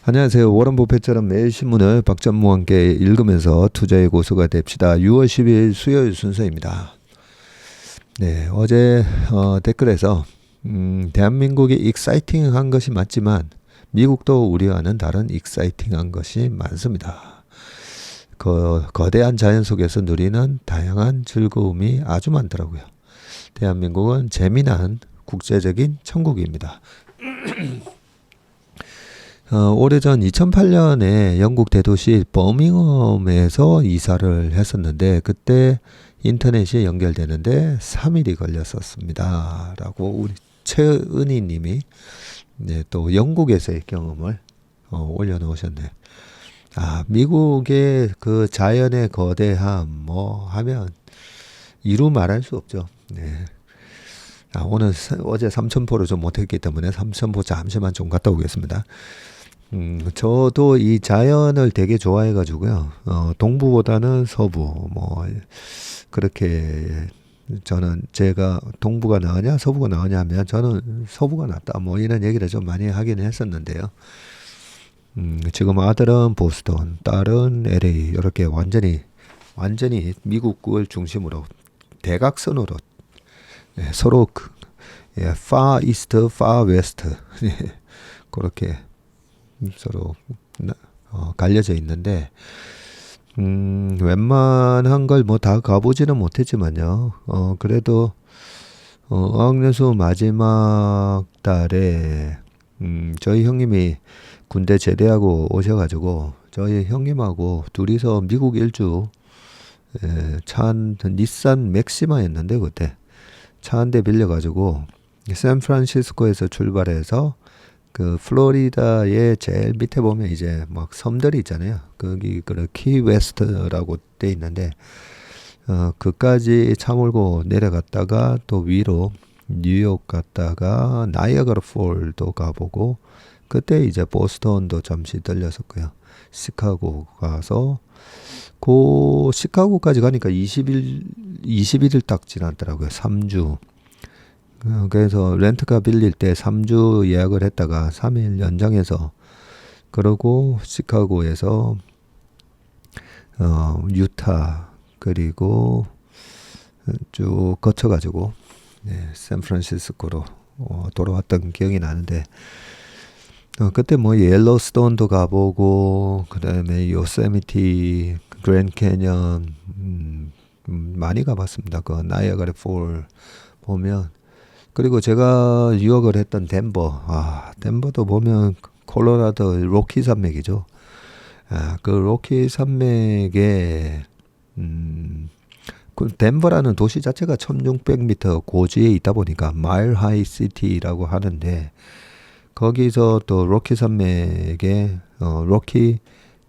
안녕하세요. 워런 버핏처럼 매일 신문을 박전무와 함께 읽으면서 투자의 고수가 됩시다. 6월 10일 수요일 순서입니다. 네, 어제 댓글에서 대한민국이 익사이팅한 것이 맞지만 미국도 우리와는 다른 익사이팅한 것이 많습니다. 거대한 자연 속에서 누리는 다양한 즐거움이 아주 많더라고요. 대한민국은 재미난 국제적인 천국입니다. 오래전 2008년에 영국 대도시 버밍엄에서 이사를 했었는데 그때 인터넷이 연결되는데 3일이 걸렸었습니다. 라고 우리 최은희 님이 또 영국에서의 경험을 올려놓으셨네. 미국의 그 자연의 거대함 뭐 하면 이루 말할 수 없죠. 네. 어제 삼천포를 좀 못했기 때문에 삼천포 잠시만 좀 갔다 오겠습니다. 저도 이 자연을 되게 좋아해가지고요. 동부보다는 서부, 그렇게, 제가 동부가 나으냐, 서부가 나으냐 하면 저는 서부가 낫다. 이런 얘기를 좀 많이 하긴 했었는데요. 지금 아들은 보스턴, 딸은 LA, 이렇게 완전히 미국을 중심으로 대각선으로 서로 far east, far west 그렇게 서로 갈려져 있는데 웬만한 걸 다 가보지는 못했지만요. 그래도 어학연수 마지막 달에 저희 형님이 군대 제대하고 오셔가지고 저희 형님하고 둘이서 미국 일주 닛산 맥시마였는데 그때 차 한 대 빌려가지고 샌프란시스코에서 출발해서 그 플로리다의 제일 밑에 보면 이제 막 섬들이 있잖아요. 거기 그 키웨스트라고 돼 있는데 그까지 차 몰고 내려갔다가 또 위로 뉴욕 갔다가 나이아가라 폴도 가보고 그때 이제 보스턴도 잠시 들렸었고요. 시카고 가서 시카고까지 가니까 21일 딱 지났더라고요. 3주. 그래서 렌트카 빌릴 때 3주 예약을 했다가 3일 연장해서 그러고 시카고에서 유타 그리고 쭉 거쳐가지고 샌프란시스코로 돌아왔던 기억이 나는데 그때 옐로스톤도 가보고 그다음에 요세미티 그랜드 캐년 많이 가봤습니다. 그 나이아가라 폴 보면 그리고 제가 유학을 했던 덴버도 보면 콜로라도 로키 산맥이죠. 그 로키 산맥에 그 덴버라는 도시 자체가 1600m 고지에 있다 보니까 마일 하이 시티라고 하는데 거기서 또 로키 산맥에 로키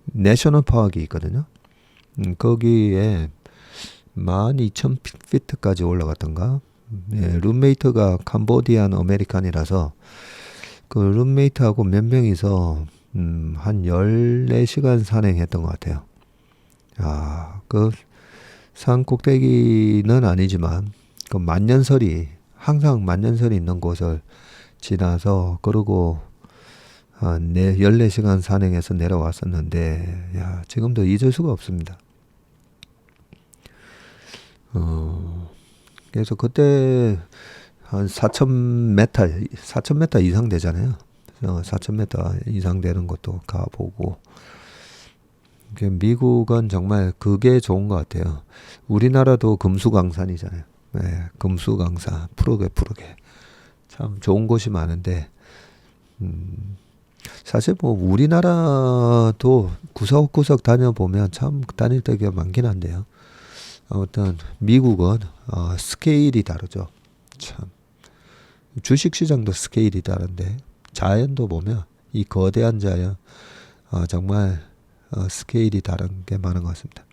내셔널 파크가 있거든요. 거기에 12,000피트까지 올라갔던가. 룸메이트가 캄보디안 아메리칸이라서 그 룸메이트하고 몇 명이서 한 14시간 산행했던 것 같아요. 그 산 꼭대기는 아니지만 그 항상 만년설이 있는 곳을 지나서 그러고 한 14시간 산행해서 내려왔었는데 지금도 잊을 수가 없습니다. 그래서 그때 한 4,000m 이상 되잖아요. 4,000m 이상 되는 것도 가보고. 미국은 정말 그게 좋은 것 같아요. 우리나라도 금수강산이잖아요. 금수강산, 푸르게. 참 좋은 곳이 많은데, 사실 우리나라도 구석구석 다녀보면 참 다닐 데가 많긴 한데요. 아무튼 미국은 스케일이 다르죠. 참 주식시장도 스케일이 다른데 자연도 보면 이 거대한 자연 정말 스케일이 다른 게 많은 것 같습니다.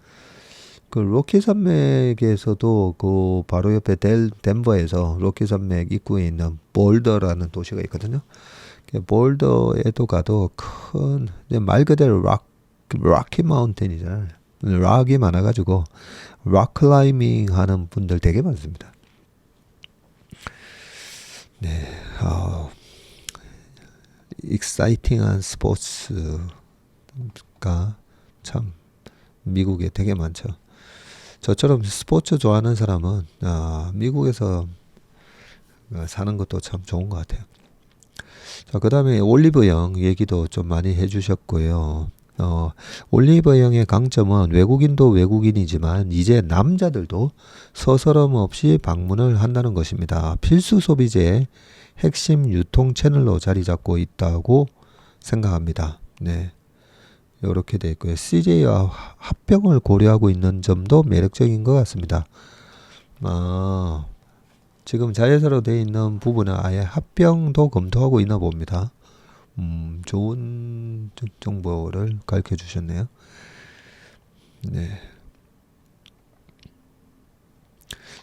그 로키 산맥에서도 그 바로 옆에 덴버에서 로키 산맥 입구에 있는 볼더라는 도시가 있거든요. 볼더에도 가도 큰 말 그대로 락키 마운틴이잖아요. 락이 많아가지고 락 클라이밍 하는 분들 되게 많습니다. 익사이팅한 스포츠가 참 미국에 되게 많죠. 저처럼 스포츠 좋아하는 사람은 미국에서 사는 것도 참 좋은 것 같아요. 자, 그 다음에 올리브영 얘기도 좀 많이 해주셨고요. 올리브영의 강점은 외국인도 외국인이지만 이제 남자들도 서스럼 없이 방문을 한다는 것입니다. 필수 소비재의 핵심 유통 채널로 자리 잡고 있다고 생각합니다. 네. 이렇게 되어 있고요. CJ와 합병을 고려하고 있는 점도 매력적인 것 같습니다. 지금 자회사로 되어 있는 부분은 아예 합병도 검토하고 있나 봅니다. 좋은 정보를 가르쳐 주셨네요. 네.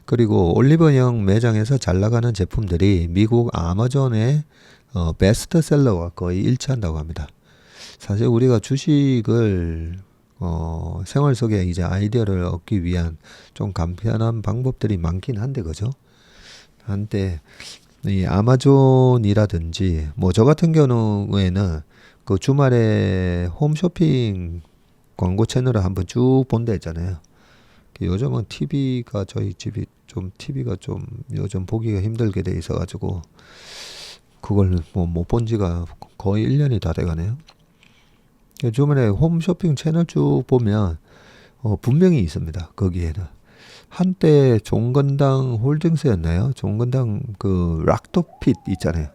그리고 올리브영 매장에서 잘 나가는 제품들이 미국 아마존의 베스트셀러와 거의 일치한다고 합니다. 사실 우리가 주식을 생활 속에 이제 아이디어를 얻기 위한 좀 간편한 방법들이 많긴 한데, 그죠? 한데 이 아마존이라든지 뭐 저 같은 경우에는 그 주말에 홈쇼핑 광고 채널을 한번 쭉 본다 했잖아요. 요즘은 TV가 저희 집이 좀 TV가 좀 요즘 보기가 힘들게 돼 있어 가지고 그걸 뭐 못 본 지가 거의 1년이 다 돼 가네요. 주말에 홈쇼핑 채널 쭉 보면 분명히 있습니다. 거기에는 한때 종건당 홀딩스였나요? 종건당 그 락토핏 있잖아요.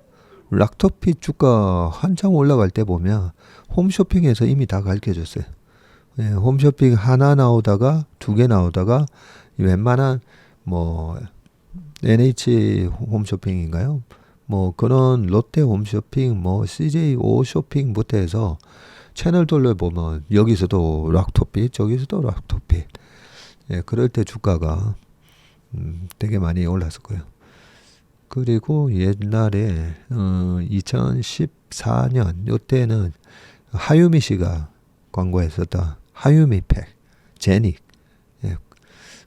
락토핏 주가 한창 올라갈 때 보면 홈쇼핑에서 이미 다 가르쳐줬어요. 예, 홈쇼핑 하나 나오다가 두 개 나오다가 웬만한 뭐 NH 홈쇼핑인가요? 뭐 그런 롯데 홈쇼핑, 뭐 CJ 오쇼핑부터 해서 채널 돌려보면 여기서도 락토핏, 저기서도 락토핏. 예, 그럴 때 주가가 되게 많이 올랐었고요. 그리고 옛날에 2014년 요때는 하유미 씨가 광고했었던 하유미팩, 제닉. 예,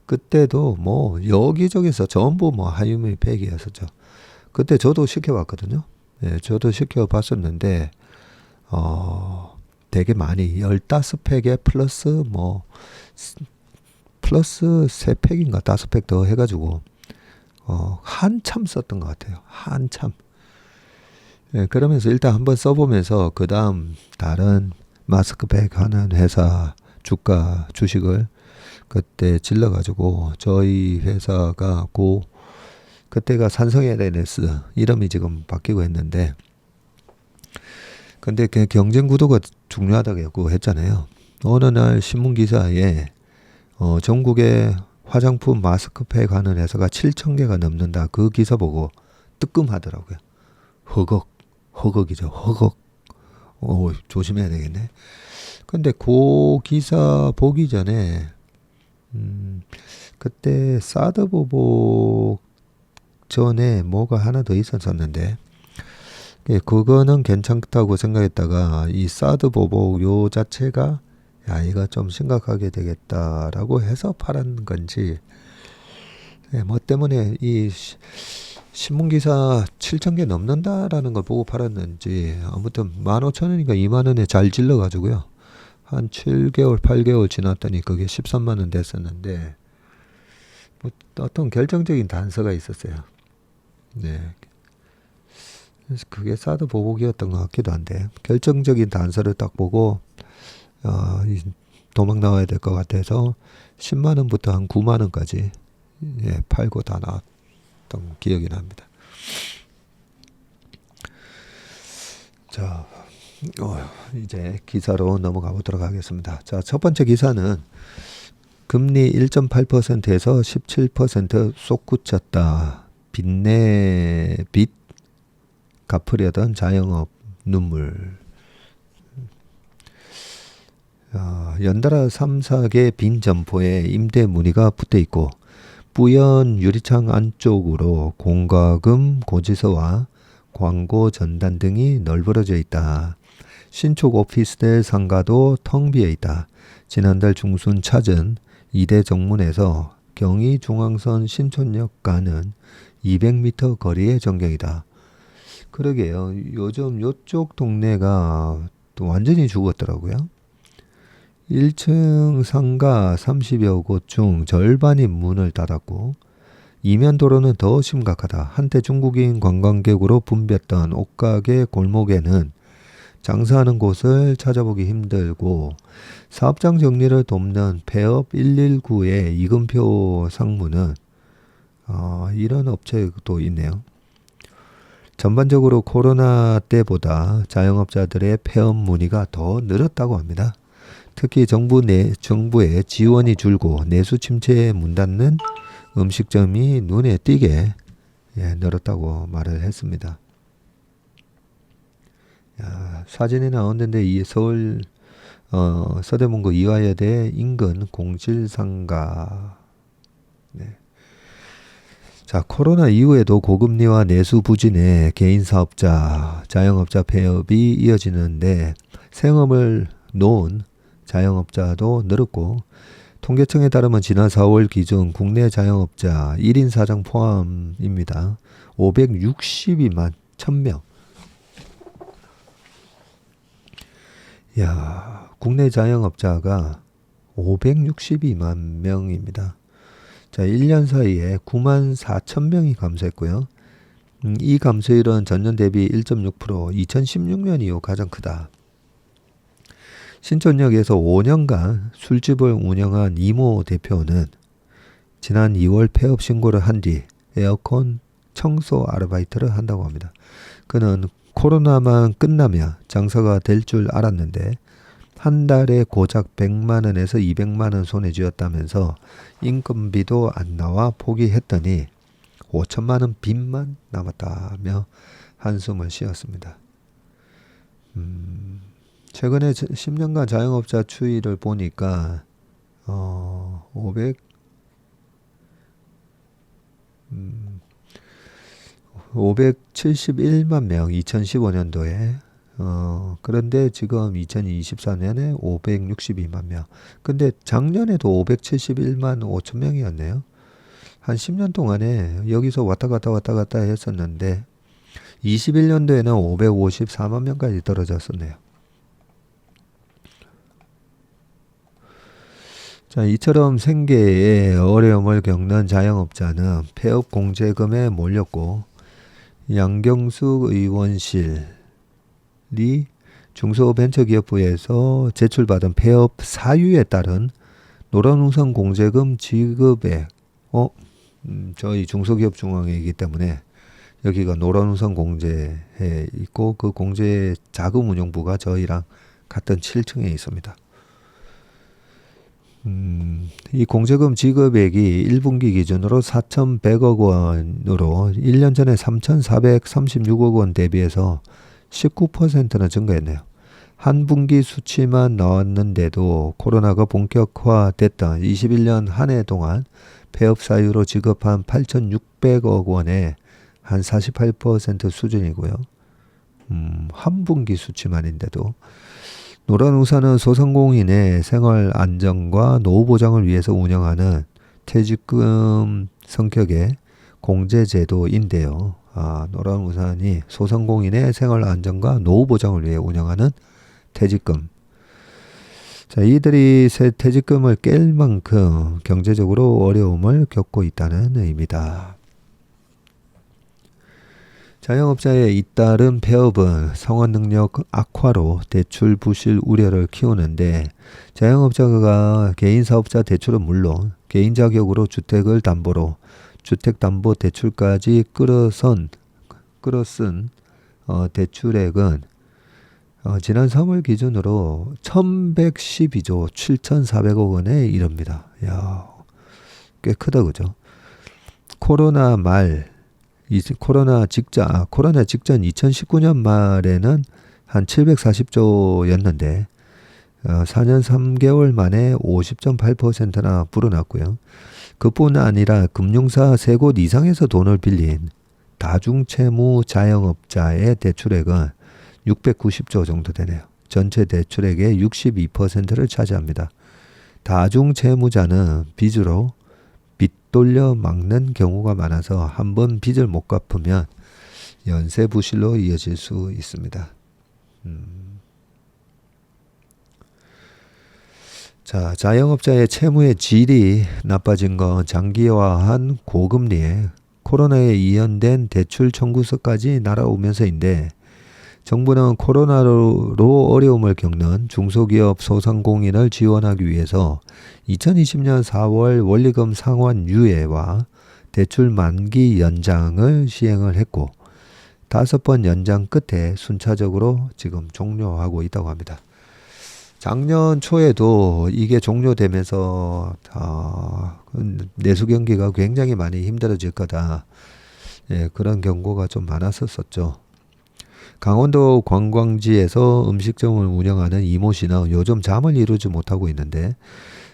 그때도 뭐 여기저기서 전부 뭐 하유미팩이었었죠. 그때 저도 시켜봤거든요. 예, 저도 시켜봤었는데 되게 많이 15팩에 플러스 뭐 플러스 3팩인가 5팩 더 해가지고 한참 썼던 것 같아요. 한참. 예, 그러면서 일단 한번 써보면서 그 다음 다른 마스크팩 하는 회사 주식을 그때 질러가지고 저희 회사가 그때가 산성 LNS 이름이 지금 바뀌고 했는데 근데 그 경쟁 구도가 중요하다고 했잖아요. 어느 날 신문 기사에 전국에 화장품 마스크팩 하는 회사가 7,000개가 넘는다. 그 기사 보고 뜨끔하더라고요. 허걱이죠. 허걱. 조심해야 되겠네. 근데 그 기사 보기 전에 그때 사드 보복 전에 뭐가 하나 더 있었었는데 그거는 괜찮다고 생각했다가 이 사드 보복 요 자체가 야 이거 좀 심각하게 되겠다라고 해서 팔은 건지 뭐 때문에 이 신문기사 7,000개 넘는다라는 걸 보고 팔았는지 아무튼 15,000원인가 2만원에 잘 질러가지고요. 한 7개월 8개월 지났더니 그게 13만원 됐었는데 뭐 어떤 결정적인 단서가 있었어요. 네. 그래서 그게 사드 보복이었던 것 같기도 한데 결정적인 단서를 딱 보고 도망 나와야 될 것 같아서 10만원부터 한 9만원까지 팔고 다 나왔던 기억이 납니다. 자, 이제 기사로 넘어가 보도록 하겠습니다. 자, 첫 번째 기사는 금리 1.8%에서 17% 솟구쳤다. 빚 갚으려던 자영업 눈물. 연달아 3, 4개 빈 점포에 임대 문의가 붙어 있고 뿌연 유리창 안쪽으로 공과금 고지서와 광고 전단 등이 널브러져 있다. 신축 오피스텔 상가도 텅 비어 있다. 지난달 중순 찾은 이대 정문에서 경의중앙선 신촌역 가는 200m 거리의 전경이다. 그러게요. 요즘 요쪽 동네가 또 완전히 죽었더라고요. 1층 상가 30여 곳 중 절반이 문을 닫았고 이면도로는 더 심각하다. 한때 중국인 관광객으로 붐볐던 옷가게 골목에는 장사하는 곳을 찾아보기 힘들고 사업장 정리를 돕는 폐업 119의 이금표 상무는 이런 업체도 있네요. 전반적으로 코로나 때보다 자영업자들의 폐업 문의가 더 늘었다고 합니다. 특히 정부의 지원이 줄고 내수 침체에 문 닫는 음식점이 눈에 띄게 늘었다고 말을 했습니다. 사진이 나왔는데 이 서울 서대문구 이화여대 인근 공실상가. 네. 자, 코로나 이후에도 고금리와 내수 부진에 개인 사업자, 자영업자 폐업이 이어지는데 생업을 놓은 자영업자도 늘었고 통계청에 따르면 지난 4월 기준 국내 자영업자 1인 사장 포함입니다. 562만 1000명. 야, 국내 자영업자가 562만 명입니다. 자, 1년 사이에 9만 4천 명이 감소했고요. 이 감소율은 전년 대비 1.6%, 2016년 이후 가장 크다. 신촌역에서 5년간 술집을 운영한 이모 대표는 지난 2월 폐업 신고를 한 뒤 에어컨 청소 아르바이트를 한다고 합니다. 그는 코로나만 끝나면 장사가 될 줄 알았는데 한 달에 고작 100만 원에서 200만 원 손에 쥐었다면서 인건비도 안 나와 포기했더니 5천만 원 빚만 남았다며 한숨을 쉬었습니다. 최근에 10년간 자영업자 추이를 보니까 571만 명 2015년도에 그런데 지금 2024년에 562만 명. 근데 작년에도 571만 5천 명이었네요. 한 10년 동안에 여기서 왔다 갔다 했었는데 21년도에는 554만 명까지 떨어졌었네요. 자, 이처럼 생계에 어려움을 겪는 자영업자는 폐업 공제금에 몰렸고 양경숙 의원실이 중소벤처기업부에서 제출받은 폐업 사유에 따른 노란우선 공제금 지급액 저희 중소기업중앙회이기 때문에 여기가 노란우선 공제에 있고 그 공제 자금운용부가 저희랑 같은 7층에 있습니다. 이 공제금 지급액이 1분기 기준으로 4,100억 원으로 1년 전에 3,436억 원 대비해서 19%나 증가했네요. 한 분기 수치만 나왔는데도 코로나가 본격화됐던 21년 한 해 동안 폐업 사유로 지급한 8,600억 원의 한 48% 수준이고요. 한 분기 수치만인데도 노란우산은 소상공인의 생활 안정과 노후 보장을 위해서 운영하는 퇴직금 성격의 공제제도인데요. 노란우산이 소상공인의 생활 안정과 노후 보장을 위해 운영하는 퇴직금. 자, 이들이 퇴직금을 깰 만큼 경제적으로 어려움을 겪고 있다는 의미다. 자영업자의 잇따른 폐업은 성원 능력 악화로 대출 부실 우려를 키우는데 자영업자가 개인사업자 대출은 물론 개인 자격으로 주택을 담보로 주택담보대출까지 끌어쓴 대출액은 지난 3월 기준으로 1112조 7,400억 원에 이릅니다. 야, 꽤 크다 그죠? 코로나 직전 2019년 말에는 한 740조였는데 4년 3개월 만에 50.8%나 불어났고요. 그뿐 아니라 금융사 3곳 이상에서 돈을 빌린 다중채무 자영업자의 대출액은 690조 정도 되네요. 전체 대출액의 62%를 차지합니다. 다중채무자는 빚으로 빚 돌려 막는 경우가 많아서 한번 빚을 못 갚으면 연쇄 부실로 이어질 수 있습니다. 자, 자영업자의 채무의 질이 나빠진 건 장기화한 고금리에 코로나에 이연된 대출 청구서까지 날아오면서인데, 정부는 코로나로 어려움을 겪는 중소기업 소상공인을 지원하기 위해서 2020년 4월 원리금 상환 유예와 대출 만기 연장을 시행을 했고, 5번 연장 끝에 순차적으로 지금 종료하고 있다고 합니다. 작년 초에도 이게 종료되면서 내수 경기가 굉장히 많이 힘들어질 거다. 예, 그런 경고가 좀 많았었죠. 강원도 관광지에서 음식점을 운영하는 이모 씨는 요즘 잠을 이루지 못하고 있는데,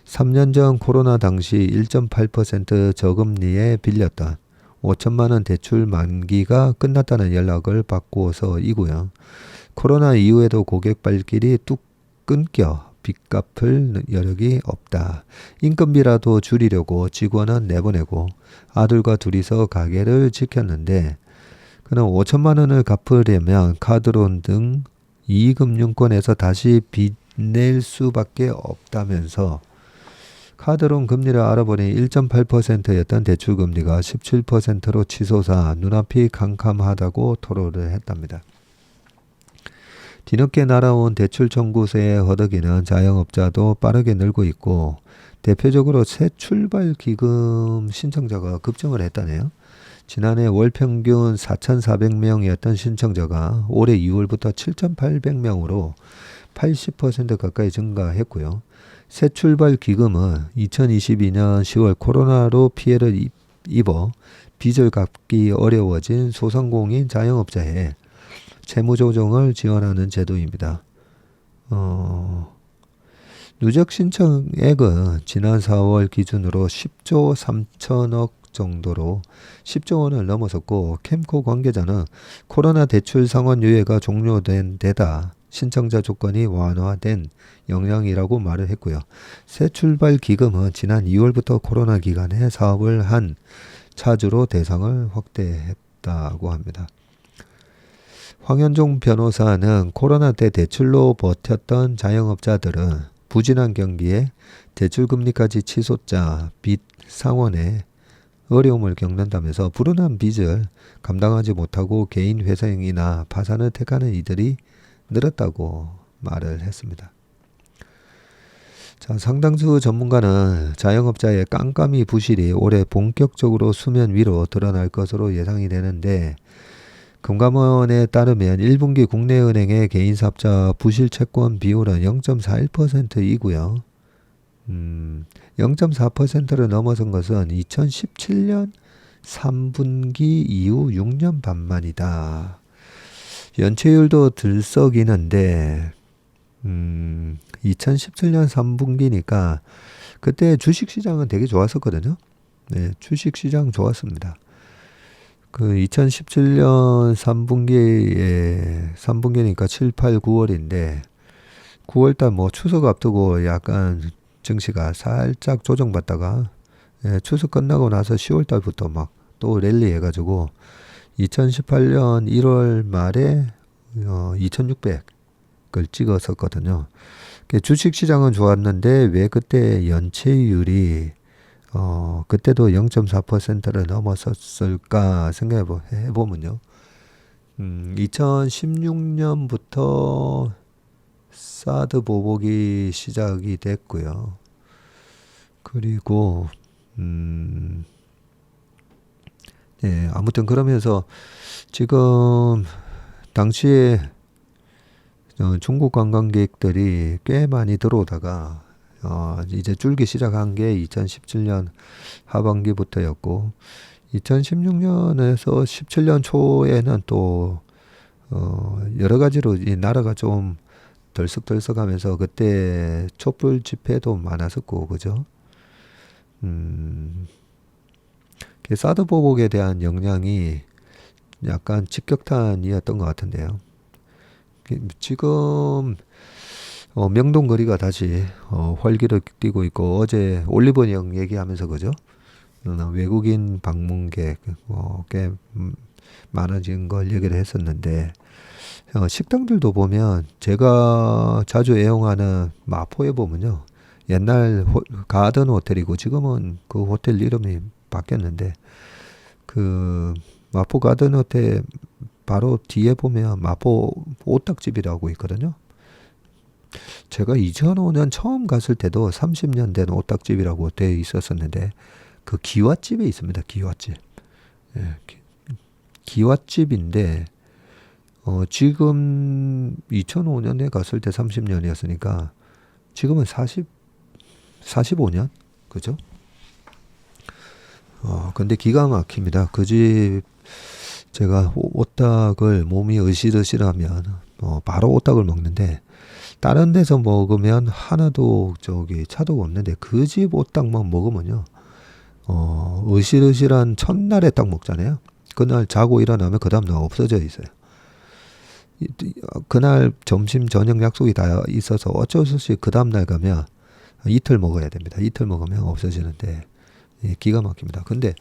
3년 전 코로나 당시 1.8% 저금리에 빌렸던 5천만 원 대출 만기가 끝났다는 연락을 받고서이고요. 코로나 이후에도 고객 발길이 뚝 끊겨 빚 갚을 여력이 없다. 인건비라도 줄이려고 직원은 내보내고 아들과 둘이서 가게를 지켰는데, 그는 5천만 원을 갚으려면 카드론 등 이금융권에서 다시 빚 낼 수밖에 없다면서, 카드론 금리를 알아보니 1.8%였던 대출금리가 17%로 치솟아 눈앞이 캄캄하다고 토로를 했답니다. 뒤늦게 날아온 대출 청구서의 허덕이는 자영업자도 빠르게 늘고 있고, 대표적으로 새 출발 기금 신청자가 급증을 했다네요. 지난해 월 평균 4,400명이었던 신청자가 올해 2월부터 7,800명으로 80% 가까이 증가했고요. 새 출발 기금은 2022년 10월 코로나로 피해를 입어 빚을 갚기 어려워진 소상공인 자영업자의 채무조정을 지원하는 제도입니다. 누적 신청액은 지난 4월 기준으로 10조 3천억 정도로 10조 원을 넘어섰고, 캠코 관계자는 코로나 대출 상환 유예가 종료된 데다 신청자 조건이 완화된 영향이라고 말을 했고요. 새 출발 기금은 지난 2월부터 코로나 기간에 사업을 한 차주로 대상을 확대했다고 합니다. 황현종 변호사는 코로나 때 대출로 버텼던 자영업자들은 부진한 경기에 대출금리까지 치솟자 빚 상환에 어려움을 겪는다면서 불어난 빚을 감당하지 못하고 개인 회생이나 파산을 택하는 이들이 늘었다고 말을 했습니다. 자, 상당수 전문가는 자영업자의 깜깜이 부실이 올해 본격적으로 수면 위로 드러날 것으로 예상이 되는데, 금감원에 따르면 1분기 국내은행의 개인사업자 부실 채권 비율은 0.41%이고요. 0.4%를 넘어선 것은 2017년 3분기 이후 6년 반 만이다. 연체율도 들썩이는데 2017년 3분기니까 그때 주식시장은 되게 좋았었거든요. 네, 주식시장 좋았습니다. 그 2017년 3분기니까 7, 8, 9월인데 9월달 뭐 추석 앞두고 약간 증시가 살짝 조정받다가 추석 끝나고 나서 10월달부터 막 또 랠리 해가지고 2018년 1월 말에 2600을 찍었었거든요. 주식시장은 좋았는데 왜 그때 연체율이 그때도 0.4%를 넘어섰을까 생각해보면요. 2016년부터 사드 보복이 시작이 됐고요. 그리고 네, 아무튼 그러면서 지금 당시에 중국 관광객들이 꽤 많이 들어오다가 이제 줄기 시작한 게 2017년 하반기부터였고, 2016년에서 17년 초에는 또 여러 가지로 이 나라가 좀 덜썩덜썩하면서 그때 촛불 집회도 많았었고, 그죠? 사드 보복에 대한 영향이 약간 직격탄이었던 것 같은데요. 지금 명동 거리가 다시 활기를 띠고 있고, 어제 올리버영 얘기하면서 그죠? 외국인 방문객 꽤 많아진 걸 얘기를 했었는데 식당들도 보면 제가 자주 애용하는 마포에 보면요. 옛날 가든 호텔이고 지금은 그 호텔 이름이 바뀌었는데 그 마포 가든 호텔 바로 뒤에 보면 마포 오딱집이라고 있거든요. 제가 2005년 처음 갔을 때도 30년 된 오딱집이라고 되어 있었었는데 그 기와집에 있습니다. 기와집. 예, 기와집인데 지금 2005년에 갔을 때 30년이었으니까 지금은 45년? 그죠? 근데 기가 막힙니다. 그 집 제가 오딱을 몸이 으실으실하면 바로 오딱을 먹는데 다른 데서 먹으면 하나도 차도가 없는데 그 집 오딱만 먹으면요. 으실으실한 첫날에 딱 먹잖아요. 그날 자고 일어나면 그 다음날 없어져 있어요. 그날 점심 저녁 약속이 다 있어서 어쩔 수 없이 그 다음날 가면 이틀 먹어야 됩니다. 이틀 먹으면 없어지는데 기가 막힙니다. 근데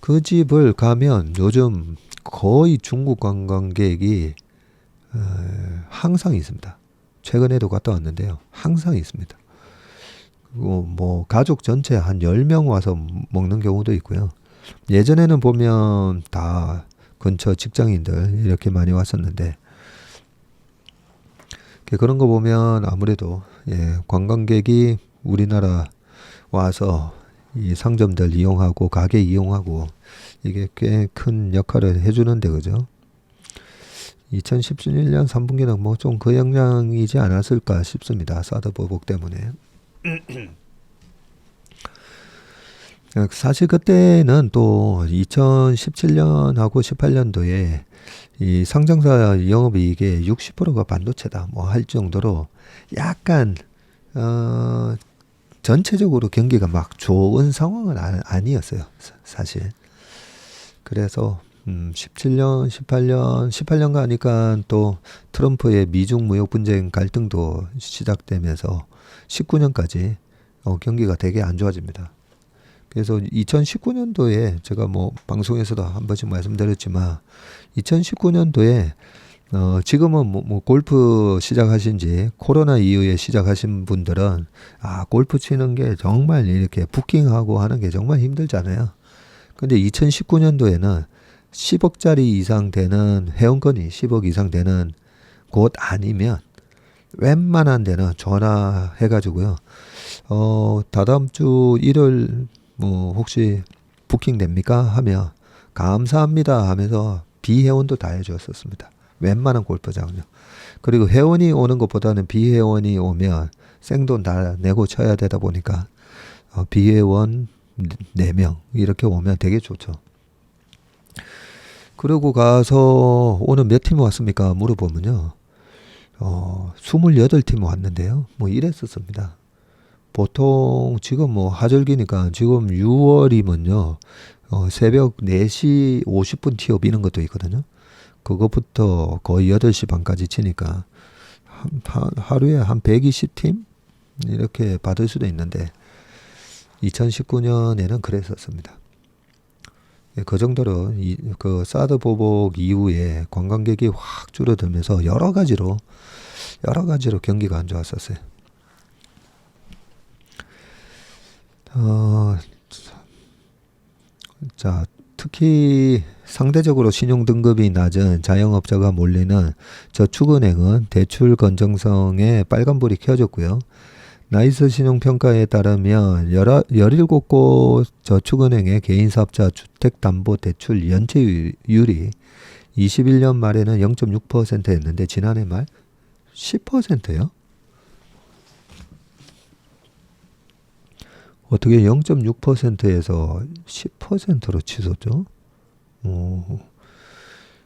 그 집을 가면 요즘 거의 중국 관광객이 항상 있습니다. 최근에도 갔다 왔는데요. 항상 있습니다. 그리고 뭐 가족 전체 한 10명 와서 먹는 경우도 있고요. 예전에는 보면 다 근처 직장인들 이렇게 많이 왔었는데 그런 거 보면 아무래도 관광객이 우리나라 와서 이 상점들 이용하고 가게 이용하고 이게 꽤 큰 역할을 해주는데 그죠? 2017년 3분기는 뭐 좀 그 영향이지 않았을까 싶습니다. 사드 보복 때문에. 사실 그때는 또 2017년하고 18년도에 이 상장사 영업이익의 60%가 반도체다 뭐 할 정도로 약간 전체적으로 경기가 막 좋은 상황은 아니었어요. 사실. 그래서 17년, 18년 가니까 또 트럼프의 미중 무역 분쟁 갈등도 시작되면서 19년까지 경기가 되게 안 좋아집니다. 그래서 2019년도에 제가 뭐 방송에서도 한 번씩 말씀드렸지만 2019년도에 지금은 뭐 골프 시작하신 지 코로나 이후에 시작하신 분들은 골프 치는 게 정말 이렇게 부킹하고 하는 게 정말 힘들잖아요. 근데 2019년도에는 10억짜리 이상 되는 회원권이 10억 이상 되는 곳 아니면 웬만한 데는 전화해가지고요. 다다음 주 일요일 뭐 혹시 부킹 됩니까? 하면 감사합니다 하면서 비회원도 다 해주었었습니다. 웬만한 골프장은요. 그리고 회원이 오는 것보다는 비회원이 오면 생돈 다 내고 쳐야 되다 보니까 비회원 4명 이렇게 오면 되게 좋죠. 그러고 가서 오늘 몇 팀 왔습니까? 물어보면요. 28팀 왔는데요. 뭐 이랬었습니다. 보통 지금 뭐 하절기니까 지금 6월이면요. 새벽 4시 50분 티업 이런 것도 있거든요. 그것부터 거의 8시 반까지 치니까 하루에 한 120팀 이렇게 받을 수도 있는데 2019년에는 그랬었습니다. 그 정도로 그 사드 보복 이후에 관광객이 확 줄어들면서 여러 가지로 경기가 안 좋았었어요. 자, 특히 상대적으로 신용 등급이 낮은 자영업자가 몰리는 저축은행은 대출 건전성에 빨간불이 켜졌고요. 나이스 신용평가에 따르면 17곳 저축은행의 개인사업자 주택담보대출 연체율이 21년 말에는 0.6%였는데 지난해 말 10%요? 어떻게 0.6%에서 10%로 치솟죠?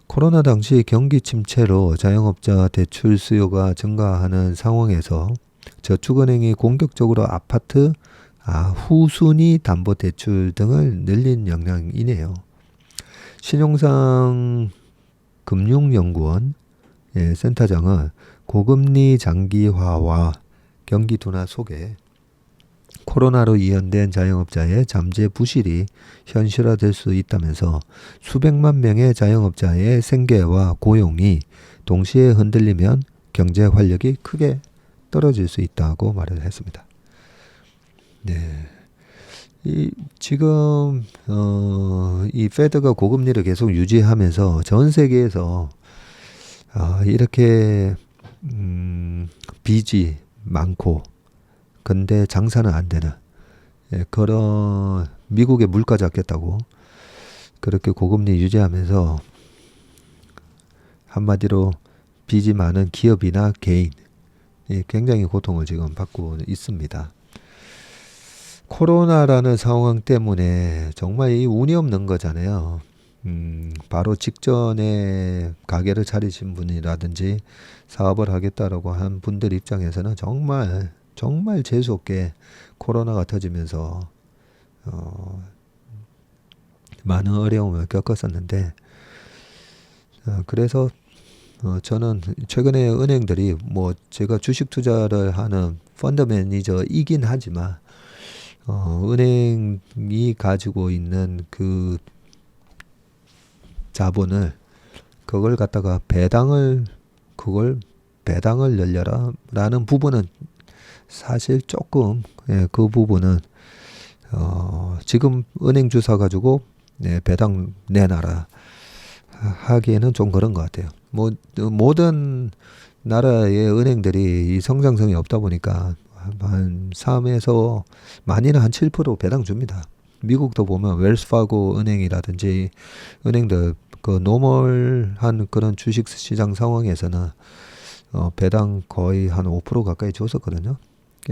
코로나 당시 경기 침체로 자영업자 대출 수요가 증가하는 상황에서 저축은행이 공격적으로 아파트, 후순위 담보대출 등을 늘린 영향이네요. 신용상 금융연구원 센터장은 고금리 장기화와 경기 둔화 속에 코로나로 이연된 자영업자의 잠재 부실이 현실화될 수 있다면서 수백만 명의 자영업자의 생계와 고용이 동시에 흔들리면 경제 활력이 크게 떨어질 수 있다고 말을 했습니다. 네. 지금 이 페드가 고금리를 계속 유지하면서 전 세계에서 이렇게 빚이 많고 근데 장사는 안 되는 그런 미국의 물가 잡겠다고 그렇게 고금리 유지하면서 한마디로 빚이 많은 기업이나 개인 굉장히 고통을 지금 받고 있습니다. 코로나라는 상황 때문에 정말 이 운이 없는 거잖아요. 바로 직전에 가게를 차리신 분이라든지 사업을 하겠다라고 한 분들 입장에서는 정말 재수없게 코로나가 터지면서 많은 어려움을 겪었었는데 그래서 저는 최근에 은행들이 뭐 제가 주식 투자를 하는 펀드 매니저이긴 하지만 은행이 가지고 있는 그 자본을 그걸 갖다가 배당을 열려라 라는 부분은 사실 조금 그 부분은 지금 은행 주사 가지고 배당 내놔라 하기에는 좀 그런 것 같아요. 뭐 모든 나라의 은행들이 이 성장성이 없다 보니까 한 3에서 많이는 한 7% 배당 줍니다. 미국도 보면 웰스파고 은행이라든지 은행들 그 노멀한 그런 주식 시장 상황에서는 배당 거의 한 5% 가까이 줬었거든요.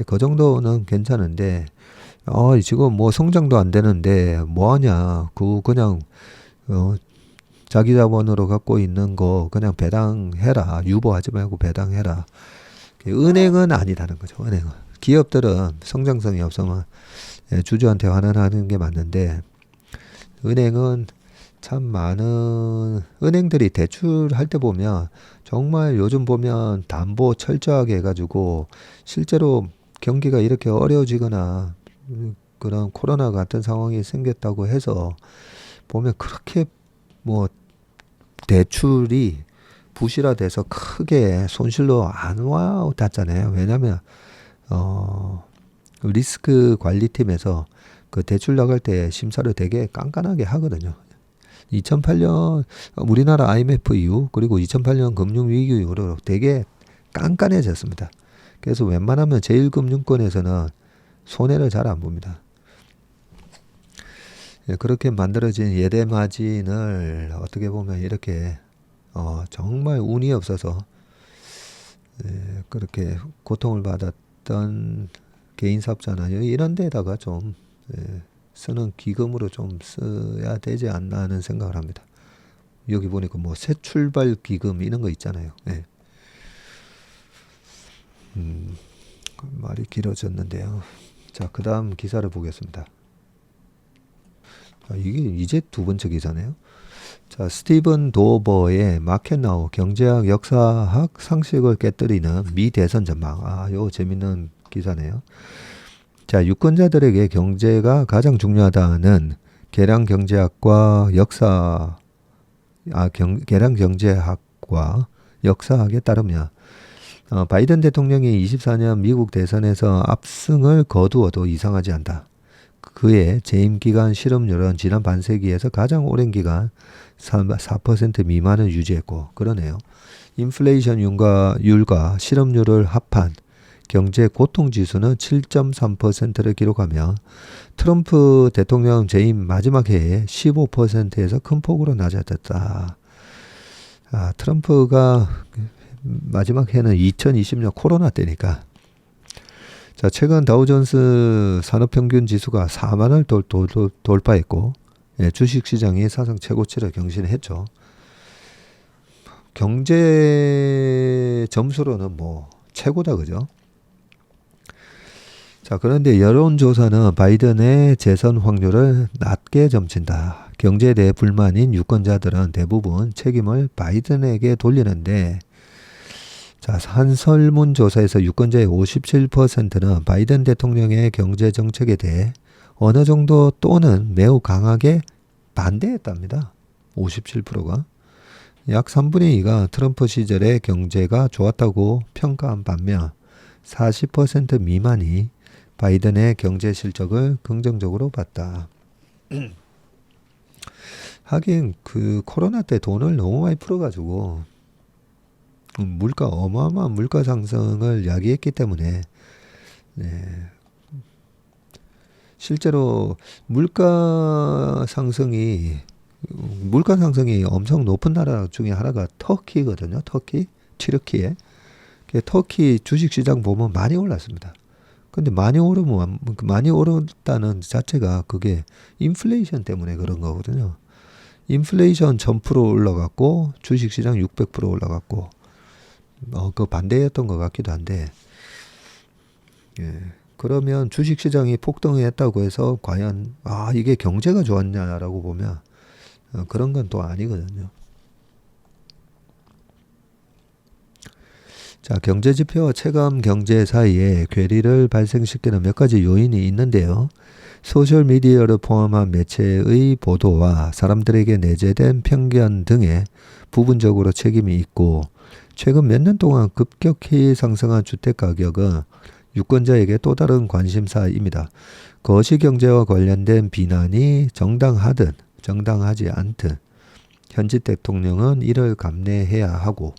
그 정도는 괜찮은데 지금 뭐 성장도 안 되는데 뭐 하냐 그냥 자기 자본으로 갖고 있는 거 그냥 배당해라. 유보하지 말고 배당해라. 은행은 아니라는 거죠. 은행은. 기업들은 성장성이 없으면 주주한테 환원하는 게 맞는데 은행은 참 많은 은행들이 대출할 때 보면 정말 요즘 보면 담보 철저하게 해가지고 실제로 경기가 이렇게 어려워지거나 그런 코로나 같은 상황이 생겼다고 해서 보면 그렇게 뭐 대출이 부실화돼서 크게 손실로 안 와닿잖아요. 왜냐하면 리스크 관리팀에서 그 대출 나갈 때 심사를 되게 깐깐하게 하거든요. 2008년 우리나라 IMF 이후 그리고 2008년 금융위기 이후로 되게 깐깐해졌습니다. 그래서 웬만하면 제1금융권에서는 손해를 잘 안 봅니다. 그렇게 만들어진 예대 마진을 어떻게 보면 이렇게 정말 운이 없어서 그렇게 고통을 받았던 개인 사업자나 이런 데다가 좀 쓰는 기금으로 좀 써야 되지 않나 하는 생각을 합니다. 여기 보니까 뭐 새 출발 기금 이런 거 있잖아요. 말이 길어졌는데요. 자, 그 다음 기사를 보겠습니다. 이게 이제 두 번째 기사네요. 자, 스티븐 도버의 마켓나우 경제학 역사학 상식을 깨뜨리는 미 대선 전망. 요 재밌는 기사네요. 자, 유권자들에게 경제가 가장 중요하다는 계량 경제학과 계량 경제학과 역사학에 따르면 바이든 대통령이 24년 미국 대선에서 압승을 거두어도 이상하지 않다. 그의 재임 기간 실업률은 지난 반세기에서 가장 오랜 기간 4% 미만을 유지했고 그러네요. 인플레이션 율과 실업률을 합한 경제 고통 지수는 7.3%를 기록하며 트럼프 대통령 재임 마지막 해에 15%에서 큰 폭으로 낮아졌다. 트럼프가 마지막 해는 2020년 코로나 때니까. 자, 최근 다우존스 산업평균 지수가 4만을 돌파했고 주식시장이 사상 최고치를 경신했죠. 경제 점수로는 뭐 최고다 그죠? 자, 그런데 여론조사는 바이든의 재선 확률을 낮게 점친다. 경제에 대해 불만인 유권자들은 대부분 책임을 바이든에게 돌리는데 자, 한 설문조사에서 유권자의 57%는 바이든 대통령의 경제 정책에 대해 어느 정도 또는 매우 강하게 반대했답니다. 57%가. 약 3분의 2가 트럼프 시절에 경제가 좋았다고 평가한 반면 40% 미만이 바이든의 경제 실적을 긍정적으로 봤다. 하긴 그 코로나 때 돈을 너무 많이 풀어가지고 물가 어마어마한 물가 상승을 야기했기 때문에 네. 실제로 물가 상승이 엄청 높은 나라 중에 하나가 터키거든요. 터키, 튀르키예. 터키 주식시장 보면 많이 올랐습니다. 근데 많이 오르다는 자체가 그게 인플레이션 때문에 그런 거거든요. 인플레이션 1000% 올라갔고 주식시장 600% 올라갔고 그 반대였던 것 같기도 한데 예. 그러면 주식시장이 폭등했다고 해서 과연 이게 경제가 좋았냐라고 보면 그런 건 또 아니거든요. 자, 경제지표와 체감 경제 사이에 괴리를 발생시키는 몇 가지 요인이 있는데요. 소셜미디어를 포함한 매체의 보도와 사람들에게 내재된 편견 등에 부분적으로 책임이 있고 최근 몇 년 동안 급격히 상승한 주택가격은 유권자에게 또 다른 관심사입니다. 거시경제와 관련된 비난이 정당하든 정당하지 않든 현직 대통령은 이를 감내해야 하고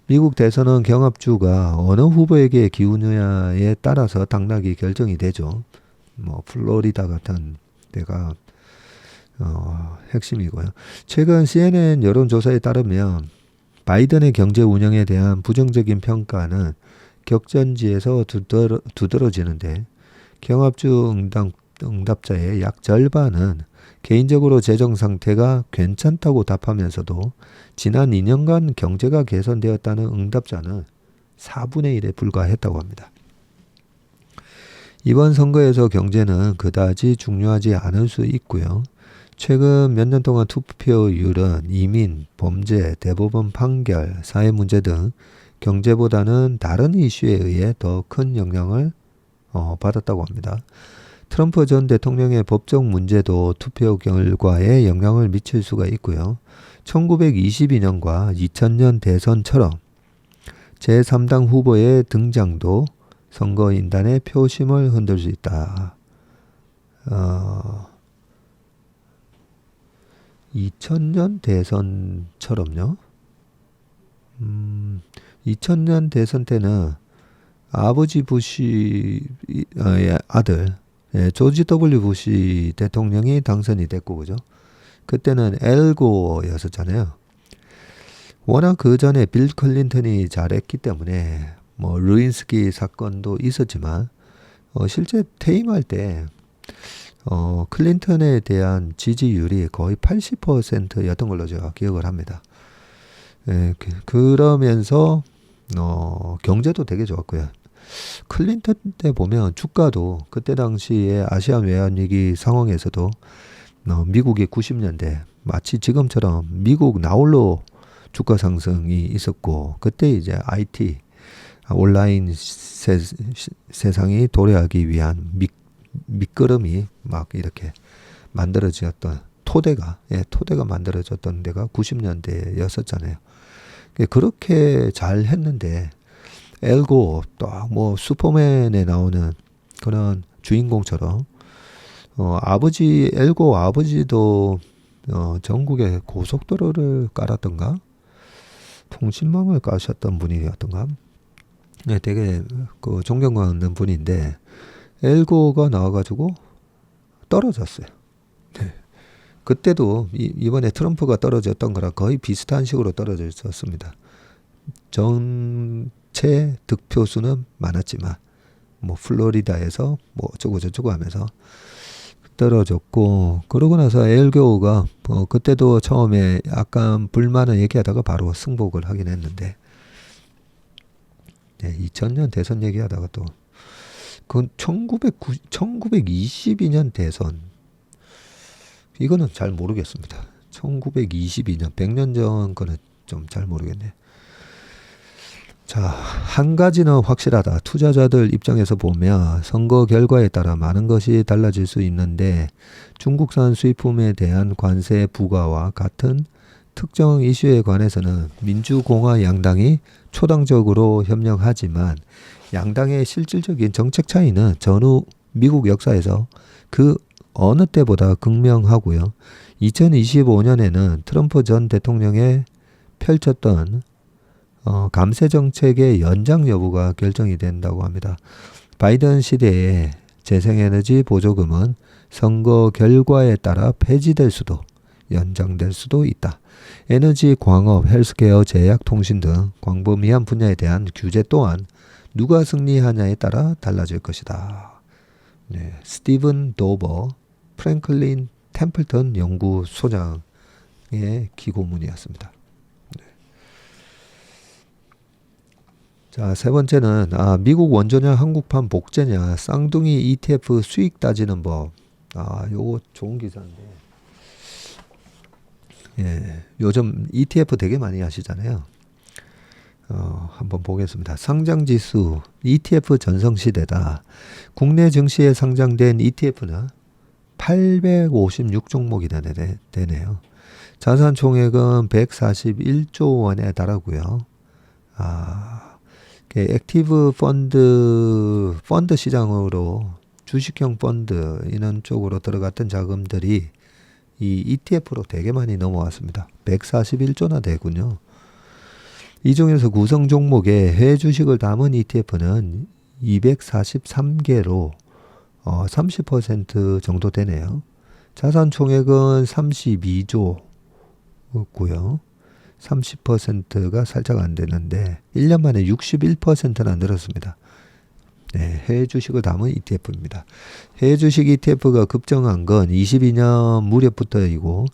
미국 대선은 경합주가 어느 후보에게 기우느냐에 따라서 당락이 결정이 되죠. 플로리다 같은 데가 핵심이고요. 최근 CNN 여론조사에 따르면 바이든의 경제 운영에 대한 부정적인 평가는 격전지에서 두드러지는데 경합주 응답자의 약 절반은 개인적으로 재정 상태가 괜찮다고 답하면서도 지난 2년간 경제가 개선되었다는 응답자는 4분의 1에 불과했다고 합니다. 이번 선거에서 경제는 그다지 중요하지 않을 수 있고요. 최근 몇 년 동안 투표율은 이민, 범죄, 대법원 판결, 사회 문제 등 경제보다는 다른 이슈에 의해 더 큰 영향을 받았다고 합니다. 트럼프 전 대통령의 법적 문제도 투표 결과에 영향을 미칠 수가 있고요. 1922년과 2000년 대선처럼 제3당 후보의 등장도 선거인단의 표심을 흔들 수 있다. 2000년 대선처럼요. 2000년 대선 때는 아버지 부시의 아들 조지 W 부시 대통령이 당선이 됐고 그죠? 그때는 엘고였었잖아요. 워낙 그 전에 빌 클린턴이 잘했기 때문에 루인스키 사건도 있었지만 실제 퇴임할 때 클린턴에 대한 지지율이 거의 80%였던 걸로 제가 기억을 합니다. 그러면서 경제도 되게 좋았고요. 클린턴 때 보면 주가도 그때 당시에 아시안 외환위기 상황에서도 미국의 90년대 마치 지금처럼 미국 나홀로 주가 상승이 있었고 그때 이제 IT 온라인 세상이 도래하기 위한 밑거름이 막 이렇게 만들어졌던 토대가 만들어졌던 데가 90년대였었잖아요. 그렇게 잘 했는데 엘고 딱 슈퍼맨에 나오는 그런 주인공처럼 엘고 아버지도 전국에 고속도로를 깔았던가 통신망을 까셨던 분이었던가 네, 되게 존경하는 분인데 엘고가 나와가지고 떨어졌어요. 네. 그때도 이번에 트럼프가 떨어졌던 거랑 거의 비슷한 식으로 떨어졌습니다. 전체 득표수는 많았지만 플로리다에서 어쩌고 저쩌고 하면서 떨어졌고 그러고 나서 엘고가 그때도 처음에 약간 불만을 얘기하다가 바로 승복을 하긴 했는데 2000년 대선 얘기하다가 또 그 1922년 대선 이거는 잘 모르겠습니다. 1922년 100년 전 거는 좀 잘 모르겠네. 자, 한 가지는 확실하다. 투자자들 입장에서 보면 선거 결과에 따라 많은 것이 달라질 수 있는데 중국산 수입품에 대한 관세 부과와 같은 특정 이슈에 관해서는 민주공화 양당이 초당적으로 협력하지만 양당의 실질적인 정책 차이는 전후 미국 역사에서 그 어느 때보다 극명하고요. 2025년에는 트럼프 전 대통령의 펼쳤던 감세 정책의 연장 여부가 결정이 된다고 합니다. 바이든 시대의 재생에너지 보조금은 선거 결과에 따라 폐지될 수도 연장될 수도 있다. 에너지, 광업, 헬스케어, 제약, 통신 등 광범위한 분야에 대한 규제 또한 누가 승리하냐에 따라 달라질 것이다. 네, 스티븐 도버, 프랭클린 템플턴 연구소장의 기고문이었습니다. 자, 세 번째는 미국 원조냐 한국판 복제냐 쌍둥이 ETF 수익 따지는 법. 요거 좋은 기사인데. 예, 요즘 ETF 되게 많이 하시잖아요. 한번 보겠습니다. 상장지수 ETF 전성시대다. 국내 증시에 상장된 ETF는 856종목이 되네요. 자산 총액은 141조 원에 달하고요. 액티브 펀드 시장으로 주식형 펀드 이런 쪽으로 들어갔던 자금들이 이 ETF로 되게 많이 넘어왔습니다. 141조나 되군요. 이 중에서 구성 종목에 해외 주식을 담은 ETF는 243개로 30% 정도 되네요. 자산 총액은 32조고요. 30%가 살짝 안 되는데 1년 만에 61%나 늘었습니다. 네, 해외 주식을 담은 ETF입니다. 해외 주식 ETF가 급증한 건 22년 무렵부터이고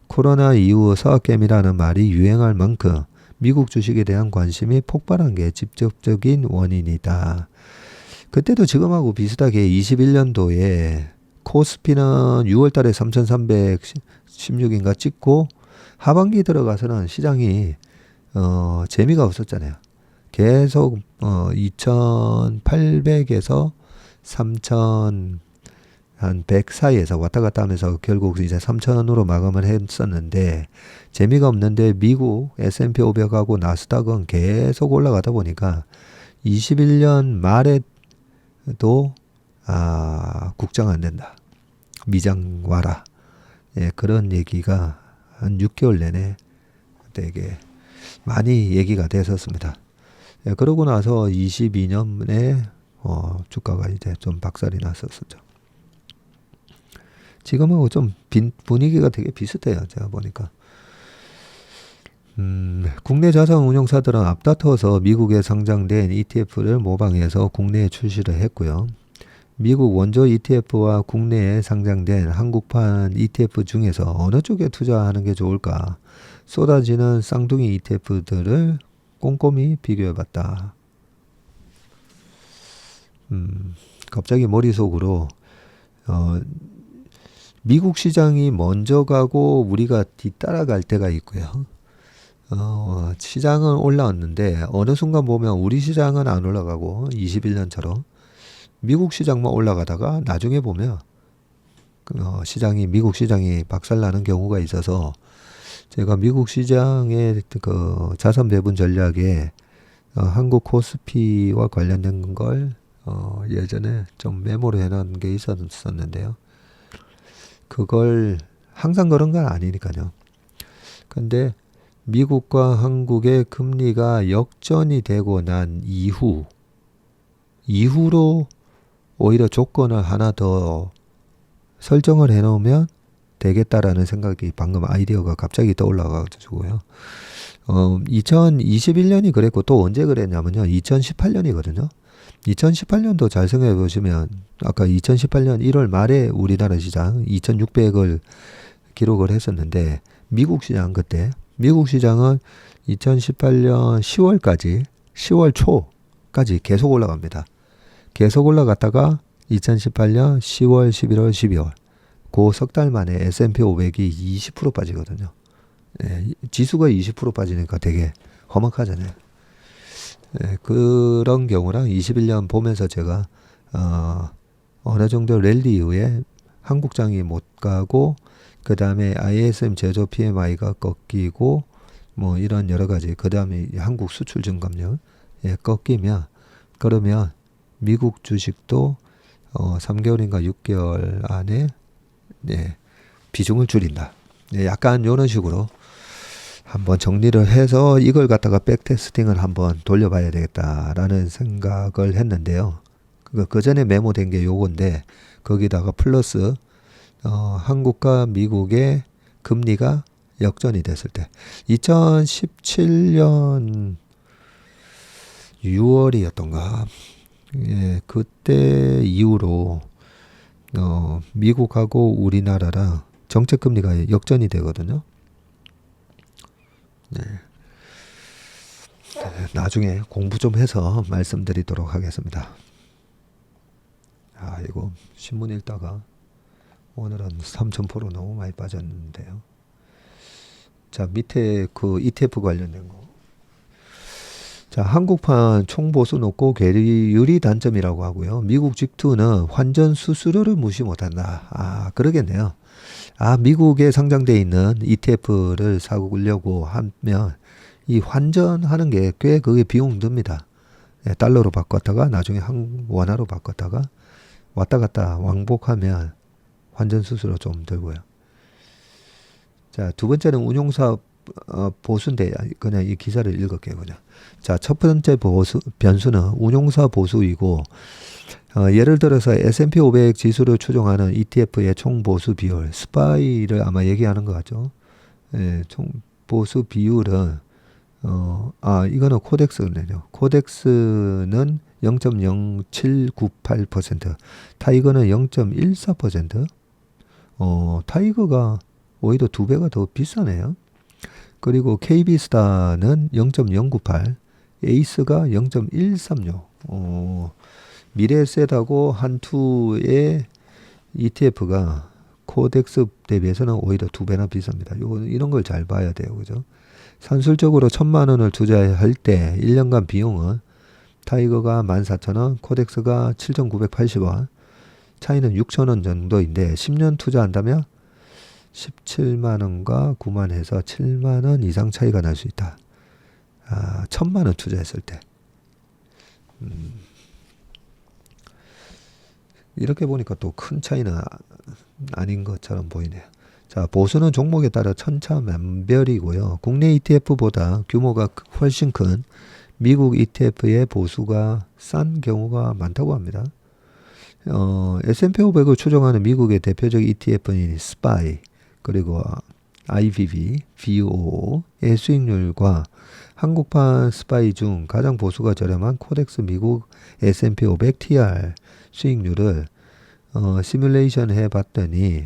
코로나 이후 서학개미라는 말이 유행할 만큼 미국 주식에 대한 관심이 폭발한 게 직접적인 원인이다. 그때도 지금하고 비슷하게 21년도에 코스피는 6월 달에 3,316인가 찍고 하반기 들어가서는 시장이 재미가 없었잖아요. 계속 2,800에서 3,100 사이에서 왔다 갔다 하면서 결국 이제 3,000으로 마감을 했었는데 재미가 없는데 미국 S&P 500하고 나스닥은 계속 올라가다 보니까 21년 말에도 국장 안 된다. 미장 와라. 예, 그런 얘기가 한 6개월 내내 되게 많이 얘기가 됐었습니다. 예, 그러고 나서 22년에 주가가 이제 좀 박살이 났었죠. 지금은 좀 분위기가 되게 비슷해요. 제가 보니까. 국내 자산운용사들은 앞다퉈서 미국에 상장된 ETF를 모방해서 국내에 출시를 했고요. 미국 원조 ETF와 국내에 상장된 한국판 ETF 중에서 어느 쪽에 투자하는 게 좋을까? 쏟아지는 쌍둥이 ETF들을 꼼꼼히 비교해봤다. 갑자기 머릿속으로 미국 시장이 먼저 가고 우리가 뒤따라갈 때가 있고요. 시장은 올라왔는데 어느 순간 보면 우리 시장은 안 올라가고 21년처럼 미국 시장만 올라가다가 나중에 보면 미국 시장이 박살나는 경우가 있어서 제가 미국 시장의 그 자산 배분 전략에 한국 코스피와 관련된 걸 예전에 좀 메모를 해놓은 게 있었는데요. 그걸 항상 그런 건 아니니까요. 근데 미국과 한국의 금리가 역전이 되고 난 이후로 오히려 조건을 하나 더 설정을 해놓으면 되겠다라는 생각이 방금 아이디어가 갑자기 떠올라가지고요. 2021년이 그랬고 또 언제 그랬냐면요. 2018년이거든요. 2018년도 잘 생각해 보시면 아까 2018년 1월 말에 우리나라 시장 2,600을 기록을 했었는데 미국 시장은 2018년 10월 초까지 계속 올라갑니다. 계속 올라갔다가 2018년 10월, 11월, 12월 그 석 달 만에 S&P 500이 20% 빠지거든요. 예, 지수가 20% 빠지니까 되게 험악하잖아요. 예, 그런 경우랑 21년 보면서 제가 어느 정도 랠리 이후에 한국장이 못 가고 그 다음에 ISM 제조 PMI가 꺾이고 뭐 이런 여러 가지 그 다음에 한국 수출 증감률 예, 꺾이면 그러면 미국 주식도 3개월인가 6개월 안에 예, 비중을 줄인다. 예, 약간 이런 식으로 한번 정리를 해서 이걸 갖다가 백테스팅을 한번 돌려봐야 되겠다라는 생각을 했는데요. 그 전에 메모된 게 요건데 거기다가 플러스 한국과 미국의 금리가 역전이 됐을 때 2017년 6월이었던가 예, 그때 이후로 미국하고 우리나라랑 정책 금리가 역전이 되거든요. 네. 나중에 공부 좀 해서 말씀드리도록 하겠습니다. 아, 이거 신문 읽다가 오늘은 3,000% 너무 많이 빠졌는데요. 자, 밑에 그 ETF 관련된 거. 자, 한국판 총보수 높고 괴리율이 단점이라고 하고요. 미국 G2는 환전 수수료를 무시 못한다. 아, 그러겠네요. 아, 미국에 상장돼 있는 ETF를 사려고 하면 이 환전하는 게 꽤 그게 비용 듭니다. 예, 달러로 바꿨다가 나중에 원화로 바꿨다가 왔다 갔다 왕복하면 환전 수수료 좀 들고요. 자, 두 번째는 운용사 보수인데 그냥 이 기사를 읽을게요. 그냥. 자, 첫 번째 변수는 운용사 보수이고 예를 들어서 S&P 500 지수를 추종하는 ETF의 총 보수 비율, 스파이를 아마 얘기하는 것 같죠. 예, 총 보수 비율은 이거는 코덱스네요. 코덱스는 0.0798%, 타이거는 0.14%. 타이거가 오히려 2배가 더 비싸네요. 그리고 KB스타는 0.098, 에이스가 0.136. 미래에셋하고 한투의 ETF가 코덱스 대비해서는 오히려 2배나 비쌉니다. 이런 걸 잘 봐야 돼요. 그죠? 산술적으로 1,000만 원을 투자할 때 1년간 비용은 타이거가 14,000원, 코덱스가 7,980원, 차이는 6,000원 정도인데 10년 투자한다면 17만 원과 9만 해서 7만 원 이상 차이가 날 수 있다. 1,000만 원 투자했을 때. 이렇게 보니까 또 큰 차이는 아닌 것처럼 보이네요. 자, 보수는 종목에 따라 천차만별이고요. 국내 ETF보다 규모가 훨씬 큰 미국 ETF의 보수가 싼 경우가 많다고 합니다. S&P 500을 추종하는 미국의 대표적 ETF인 SPY, 그리고 IBB, VOO의 수익률과 한국판 SPY 중 가장 보수가 저렴한 코덱스 미국 S&P 500 TR 수익률을 시뮬레이션 해봤더니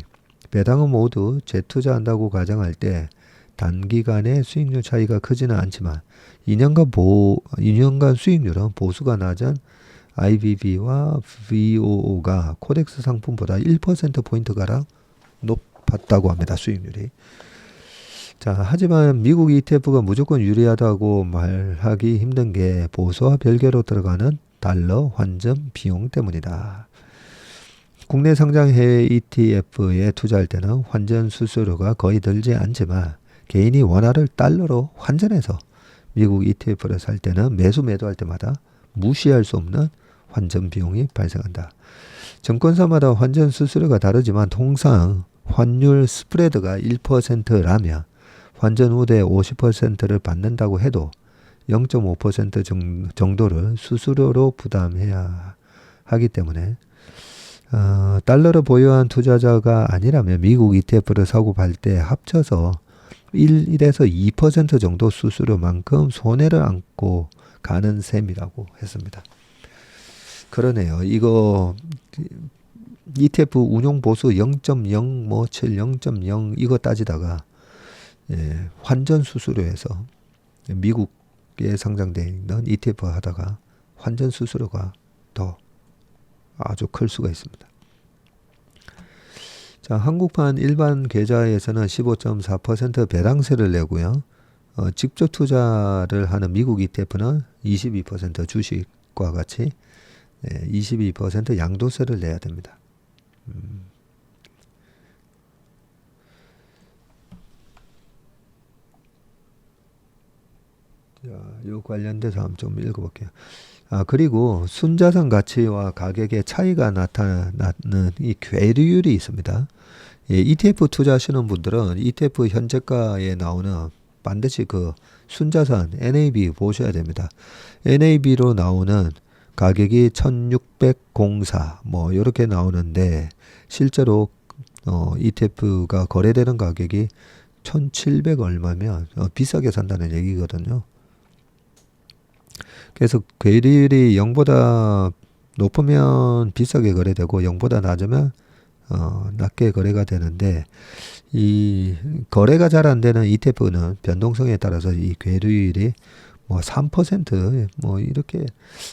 배당은 모두 재투자한다고 가정할 때 단기간에 수익률 차이가 크지는 않지만 2년간 수익률은 보수가 낮은 IBB와 VOO가 코덱스 상품보다 1%포인트가량 높았다고 합니다. 수익률이. 자, 하지만 미국 ETF가 무조건 유리하다고 말하기 힘든 게 보수와 별개로 들어가는 달러 환전 비용 때문이다. 국내 상장 해외 ETF에 투자할 때는 환전 수수료가 거의 들지 않지만 개인이 원화를 달러로 환전해서 미국 ETF를 살 때는 매도할 때마다 무시할 수 없는 환전 비용이 발생한다. 증권사마다 환전 수수료가 다르지만 통상 환율 스프레드가 1%라면 환전 후에 50%를 받는다고 해도 0.5% 정도를 수수료로 부담해야 하기 때문에 달러를 보유한 투자자가 아니라면 미국 ETF를 사고 팔 때 합쳐서 1에서 2% 정도 수수료만큼 손해를 안고 가는 셈이라고 했습니다. 그러네요. 이거 ETF 운용 보수 0.057, 0.0 이거 따지다가 환전 수수료에서 미국에 상장되어 있는 ETF 하다가 환전 수수료가 더 아주 클 수가 있습니다. 자, 한국판 일반 계좌에서는 15.4% 배당세를 내고요. 직접 투자를 하는 미국 ETF는 22% 주식과 같이 22% 양도세를 내야 됩니다. 자, 요 관련돼서 한번 좀 읽어볼게요. 그리고 순자산 가치와 가격의 차이가 나타나는 이 괴리율이 있습니다. ETF 투자하시는 분들은 ETF 현재가에 나오는 반드시 그 순자산 NAV 보셔야 됩니다. NAV로 나오는 가격이 1604 뭐 이렇게 나오는데 실제로 ETF가 거래되는 가격이 1700 얼마면 비싸게 산다는 얘기거든요. 그래서 괴리율이 0보다 높으면 비싸게 거래되고 0보다 낮으면 낮게 거래가 되는데 이 거래가 잘 안 되는 ETF는 변동성에 따라서 이 괴리율이 뭐 3% 이렇게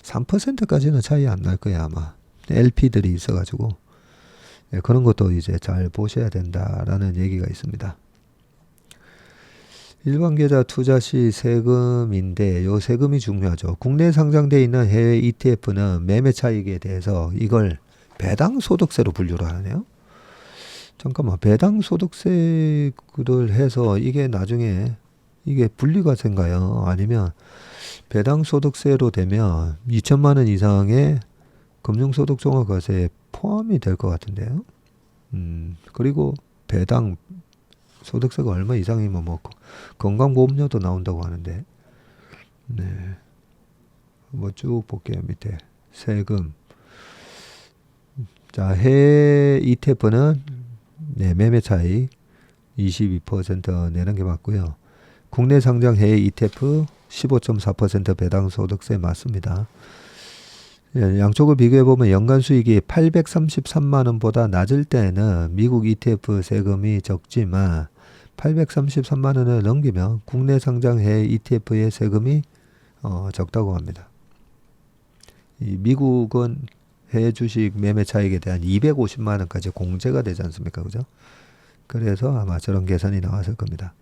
3%까지는 차이 안 날 거야 아마. LP들이 있어가지고 그런 것도 이제 잘 보셔야 된다라는 얘기가 있습니다. 일반 계좌 투자 시 세금인데 요 세금이 중요하죠. 국내 상장돼 있는 해외 ETF는 매매 차익에 대해서 이걸 배당 소득세로 분류를 하네요. 잠깐만, 배당 소득세를 해서 이게 나중에 이게 분리가 된가요? 아니면 배당 소득세로 되면 2천만 원 이상의 금융소득 종합과세에 포함이 될 것 같은데요. 그리고 배당 소득세가 얼마 이상이면 뭐 건강보험료도 나온다고 하는데, 네, 뭐 쭉 볼게요. 밑에 세금. 자, 해외 ETF는 매매 차익 22% 내는 게 맞고요. 국내 상장 해외 ETF 15.4% 배당 소득세 맞습니다. 양쪽을 비교해 보면 연간 수익이 833만 원보다 낮을 때는 미국 ETF 세금이 적지만 833만 원을 넘기면 국내 상장 해외 ETF의 세금이 적다고 합니다. 이 미국은 해외 주식 매매 차익에 대한 250만 원까지 공제가 되지 않습니까? 그죠? 그래서 아마 저런 계산이 나왔을 겁니다.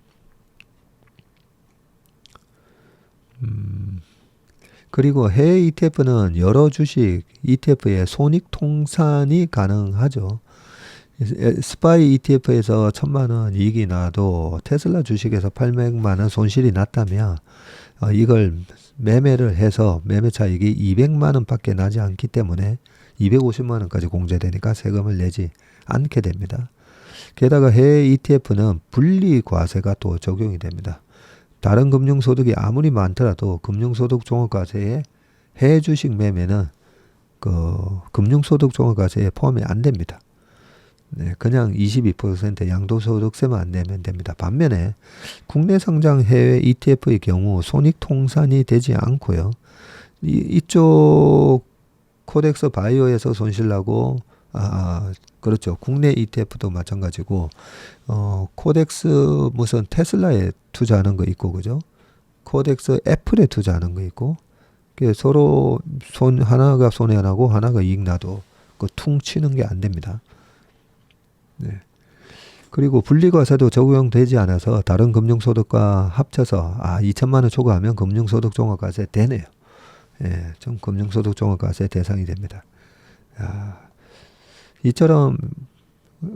그리고 해외 ETF는 여러 주식 ETF의 손익 통산이 가능하죠. 스파이 ETF에서 1000만 원 이익이 나도 테슬라 주식에서 800만 원 손실이 났다면 이걸 매매를 해서 매매 차익이 200만 원밖에 나지 않기 때문에 250만 원까지 공제되니까 세금을 내지 않게 됩니다. 게다가 해외 ETF는 분리과세가 또 적용이 됩니다. 다른 금융소득이 아무리 많더라도 금융소득 종합과세에 해외 주식 매매는 그 금융소득 종합과세에 포함이 안 됩니다. 네, 그냥 22% 양도소득세만 안 내면 됩니다. 반면에 국내 상장 해외 ETF의 경우 손익 통산이 되지 않고요. 이쪽 코덱스 바이오에서 손실 나고 그렇죠. 국내 ETF도 마찬가지고 코덱스 무슨 테슬라에 투자하는 거 있고 그죠? 코덱스 애플에 투자하는 거 있고 서로 하나가 손해 나고 하나가 이익 나도 그 퉁치는 게 안 됩니다. 네. 그리고 분리과세도 적용되지 않아서 다른 금융소득과 합쳐서 2천만 원 초과하면 금융소득 종합과세 되네요. 예, 좀 금융소득 종합과세 대상이 됩니다. 이처럼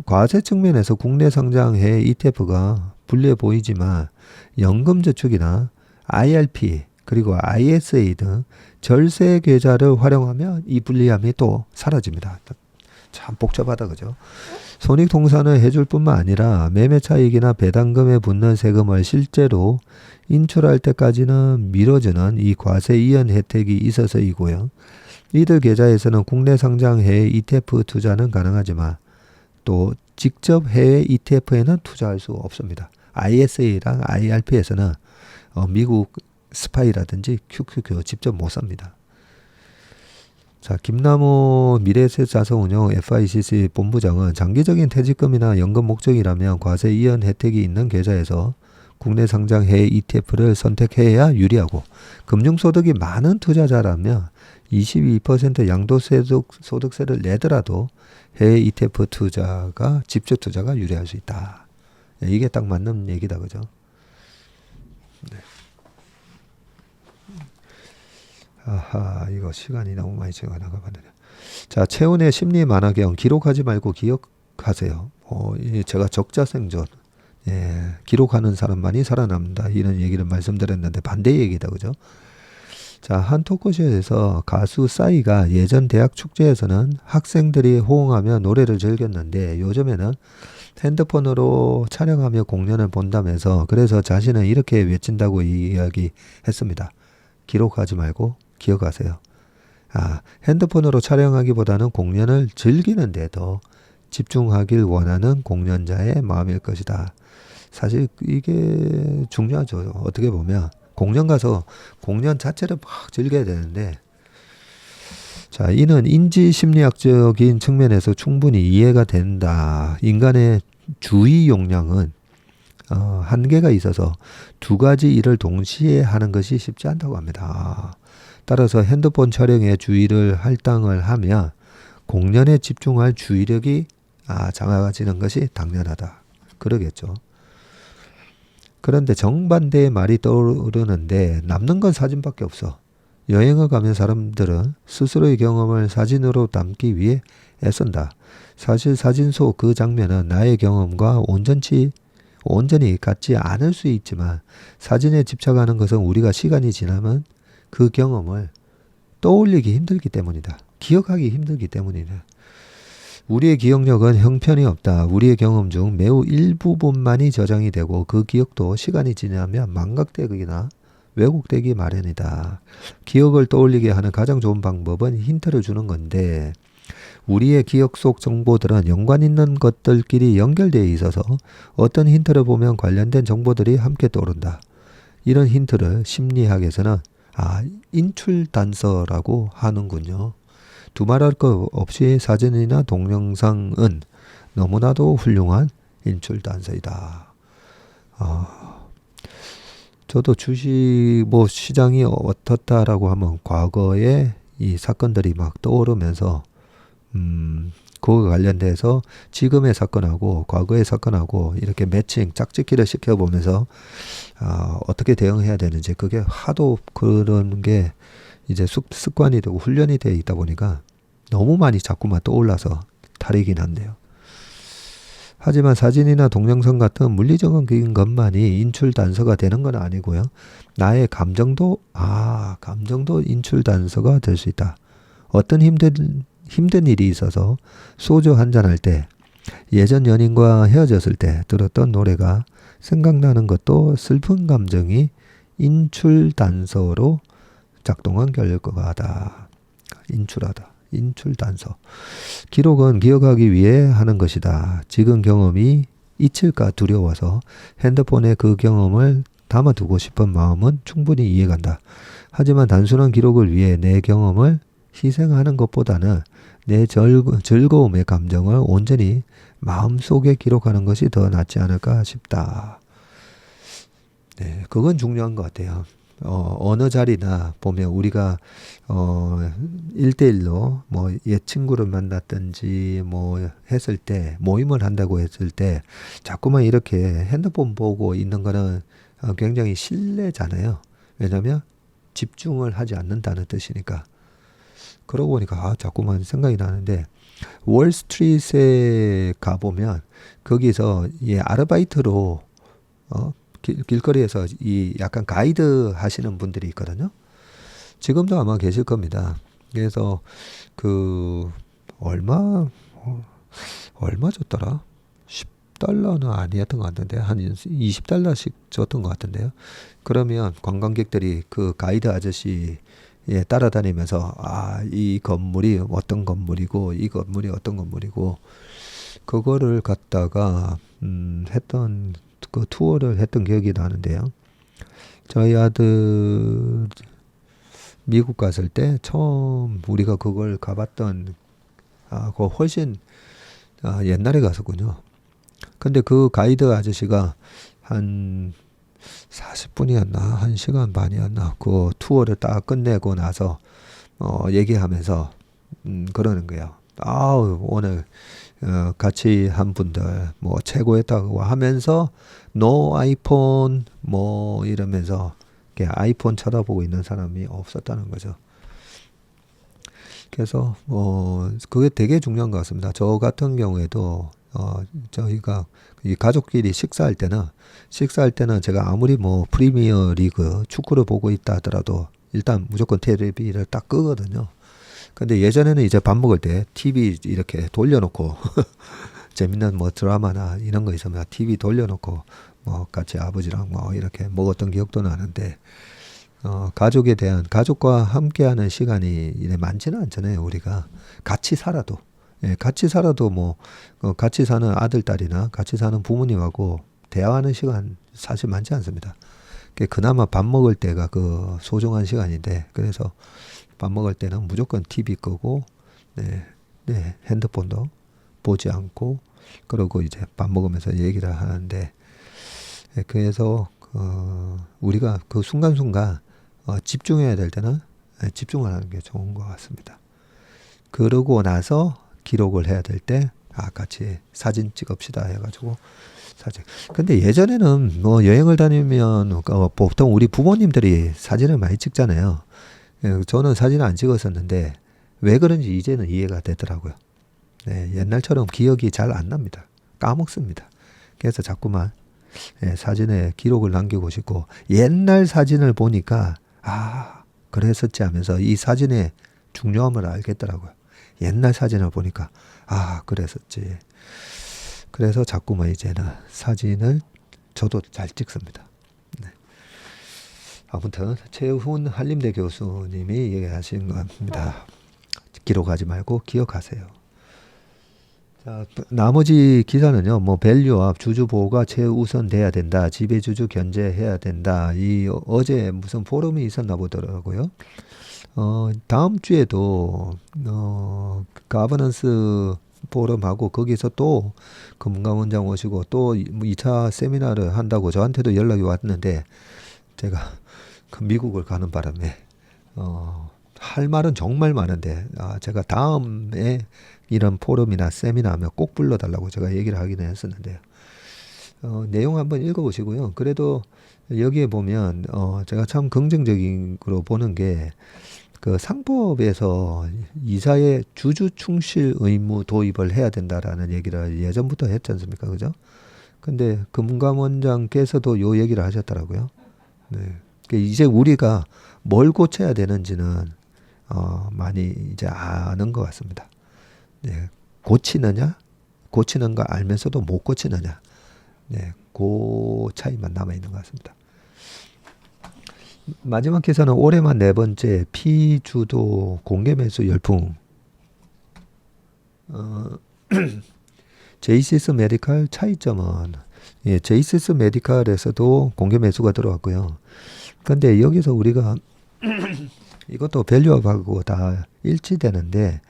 과세 측면에서 국내 상장 해외 ETF가 불리해 보이지만 연금저축이나 IRP 그리고 ISA 등 절세 계좌를 활용하면 이 불리함이 또 사라집니다. 참 복잡하다 그죠? 손익 통산을 해줄 뿐만 아니라 매매 차익이나 배당금에 붙는 세금을 실제로 인출할 때까지는 미뤄주는 이 과세 이연 혜택이 있어서이고요. 이들 계좌에서는 국내 상장 해외 ETF 투자는 가능하지만 또 직접 해외 ETF에는 투자할 수 없습니다. ISA랑 IRP에서는 미국 스파이라든지 QQQ 직접 못 삽니다. 자, 김남호 미래에셋자산운용 FICC 본부장은 장기적인 퇴직금이나 연금 목적이라면 과세 이연 혜택이 있는 계좌에서 국내 상장 해외 ETF를 선택해야 유리하고 금융소득이 많은 투자자라면 22% 양도소득세를 내더라도 해외 ETF 투자가 직접 투자가 유리할 수 있다. 이게 딱 맞는 얘기다 그죠? 아하, 이거 시간이 너무 많이 지나가 봤네요. 자, 최훈의 심리 만화경 기록하지 말고 기억하세요. 제가 적자생존. 예, 기록하는 사람만이 살아남는다. 이런 얘기를 말씀드렸는데 반대 얘기다. 그죠? 자, 한 토크쇼에서 가수 싸이가 예전 대학 축제에서는 학생들이 호응하며 노래를 즐겼는데 요즘에는 핸드폰으로 촬영하며 공연을 본다면서 그래서 자신은 이렇게 외친다고 이야기했습니다. 기록하지 말고 기억하세요. 핸드폰으로 촬영하기보다는 공연을 즐기는 데 더 집중하길 원하는 공연자의 마음일 것이다. 사실 이게 중요하죠. 어떻게 보면 공연 가서 공연 자체를 막 즐겨야 되는데 자, 이는 인지 심리학적인 측면에서 충분히 이해가 된다. 인간의 주의 용량은 한계가 있어서 두 가지 일을 동시에 하는 것이 쉽지 않다고 합니다. 따라서 핸드폰 촬영에 주의를 할당을 하면 공연에 집중할 주의력이 장악해지는 것이 당연하다. 그러겠죠. 그런데 정반대의 말이 떠오르는데 남는 건 사진밖에 없어. 여행을 가면 사람들은 스스로의 경험을 사진으로 담기 위해 애쓴다. 사실 사진 속 그 장면은 나의 경험과 온전히 같지 않을 수 있지만 사진에 집착하는 것은 우리가 시간이 지나면 그 경험을 떠올리기 힘들기 때문이다. 기억하기 힘들기 때문이다. 우리의 기억력은 형편이 없다. 우리의 경험 중 매우 일부분만이 저장이 되고 그 기억도 시간이 지나면 망각되거나 왜곡되기 마련이다. 기억을 떠올리게 하는 가장 좋은 방법은 힌트를 주는 건데 우리의 기억 속 정보들은 연관 있는 것들끼리 연결되어 있어서 어떤 힌트를 보면 관련된 정보들이 함께 떠오른다. 이런 힌트를 심리학에서는 인출 단서라고 하는군요. 두말할 것 없이 사진이나 동영상은 너무나도 훌륭한 인출 단서이다. 저도 주식 시장이 어떻다라고 하면 과거에 이 사건들이 막 떠오르면서 그거 관련돼서 지금의 사건하고 과거의 사건하고 이렇게 매칭 짝짓기를 시켜보면서 어떻게 대응해야 되는지 그게 하도 그런 게 이제 습관이 되고 훈련이 되어 있다 보니까 너무 많이 자꾸만 떠올라서 탈이긴 한데요. 하지만 사진이나 동영상 같은 물리적인 것만이 인출 단서가 되는 건 아니고요. 나의 감정도 인출 단서가 될 수 있다. 어떤 힘든 일이 있어서 소주 한잔할 때, 예전 연인과 헤어졌을 때 들었던 노래가 생각나는 것도 슬픈 감정이 인출 단서로 작동한 결과다. 인출 단서. 기록은 기억하기 위해 하는 것이다. 지금 경험이 잊힐까 두려워서 핸드폰에 그 경험을 담아두고 싶은 마음은 충분히 이해간다. 하지만 단순한 기록을 위해 내 경험을 희생하는 것보다는 내 즐거움의 감정을 온전히 마음속에 기록하는 것이 더 낫지 않을까 싶다. 네, 그건 중요한 것 같아요. 어느 자리나 보면 우리가 1대1로 옛 친구를 만났든지 했을 때 모임을 한다고 했을 때 자꾸만 이렇게 핸드폰 보고 있는 거는 굉장히 실례잖아요. 왜냐면 집중을 하지 않는다는 뜻이니까. 그러고 보니까 자꾸만 생각이 나는데 월스트리트에 가보면 거기서 아르바이트로 길거리에서 이 약간 가이드 하시는 분들이 있거든요. 지금도 아마 계실 겁니다. 그래서 얼마 줬더라? 10달러는 아니었던 것 같은데 한 20달러씩 줬던 것 같은데요. 그러면 관광객들이 그 가이드 아저씨 따라다니면서 이 건물이 어떤 건물이고 이 건물이 어떤 건물이고 그거를 갖다가 했던 그 투어를 했던 기억이 나는데요. 저희 아들 미국 갔을 때 처음 우리가 그걸 가봤던 그거 훨씬 옛날에 갔었군요. 근데 그 가이드 아저씨가 한 40분이었나 1시간 반이었나 그 투어를 딱 끝내고 나서 얘기하면서 그러는 거예요. 오늘 같이 한 분들 뭐 최고였다고 하면서 노 아이폰 뭐 이러면서 아이폰 쳐다보고 있는 사람이 없었다는 거죠. 그래서 그게 되게 중요한 것 같습니다. 저 같은 경우에도 저희가 이 가족끼리 식사할 때는 제가 아무리 뭐 프리미어 리그 축구를 보고 있다 하더라도 일단 무조건 테레비를 딱 끄거든요. 근데 예전에는 이제 밥 먹을 때 TV 이렇게 돌려놓고 재밌는 뭐 드라마나 이런 거 있으면 TV 돌려놓고 뭐 같이 아버지랑 뭐 이렇게 먹었던 기억도 나는데 가족과 함께하는 시간이 이래 많지는 않잖아요. 우리가 같이 살아도 같이 살아도 뭐 같이 사는 아들 딸이나 같이 사는 부모님하고 대화하는 시간 사실 많지 않습니다. 그나마 밥 먹을 때가 그 소중한 시간인데 그래서 밥 먹을 때는 무조건 TV 끄고 핸드폰도 보지 않고 그러고 이제 밥 먹으면서 얘기를 하는데 그래서 우리가 그 순간순간 집중해야 될 때는 집중을 하는 게 좋은 것 같습니다. 그러고 나서 기록을 해야 될 때 같이 사진 찍읍시다 해가지고 사진. 근데 예전에는 뭐 여행을 다니면 보통 우리 부모님들이 사진을 많이 찍잖아요. 저는 사진을 안 찍었었는데 왜 그런지 이제는 이해가 되더라고요. 옛날처럼 기억이 잘 안 납니다. 까먹습니다. 그래서 자꾸만 사진에 기록을 남기고 싶고 옛날 사진을 보니까 그랬었지 하면서 이 사진의 중요함을 알겠더라고요. 옛날 사진을 보니까 그랬었지. 그래서 자꾸만 이제는 사진을 저도 잘 찍습니다. 아무튼 최훈 한림대 교수님이 얘기하신 겁니다. 기록하지 말고 기억하세요. 자, 나머지 기사는요. 뭐 밸류업 주주 보호가 최우선 돼야 된다. 지배주주 견제해야 된다. 이 어제 무슨 포럼이 있었나 보더라고요. 다음 주에도 가버넌스 포럼하고 거기서 또 금감원장 오시고 또 2차 세미나를 한다고 저한테도 연락이 왔는데 제가 그 미국을 가는 바람에 할 말은 정말 많은데 제가 다음에 이런 포럼이나 세미나 하면 꼭 불러달라고 제가 얘기를 하기는 했었는데요. 내용 한번 읽어보시고요. 그래도 여기에 보면 제가 참 긍정적인 거로 보는 게 그 상법에서 이사의 주주 충실 의무 도입을 해야 된다라는 얘기를 예전부터 했지 않습니까? 그죠? 근데 금감원장께서도 요 얘기를 하셨더라고요. 이제 우리가 뭘 고쳐야 되는지는 많이 이제 아는 것 같습니다. 고치는 거 알면서도 못 고치느냐, 그 차이만 남아 있는 것 같습니다. 마지막 기사는 올해만 4번째 피주도 공개 매수 열풍. 제이시스 메디칼 차이점은 제이시스 메디칼에서도 공개 매수가 들어왔고요. 근데 여기서 우리가 이것도 밸류업하고 다 일치되는데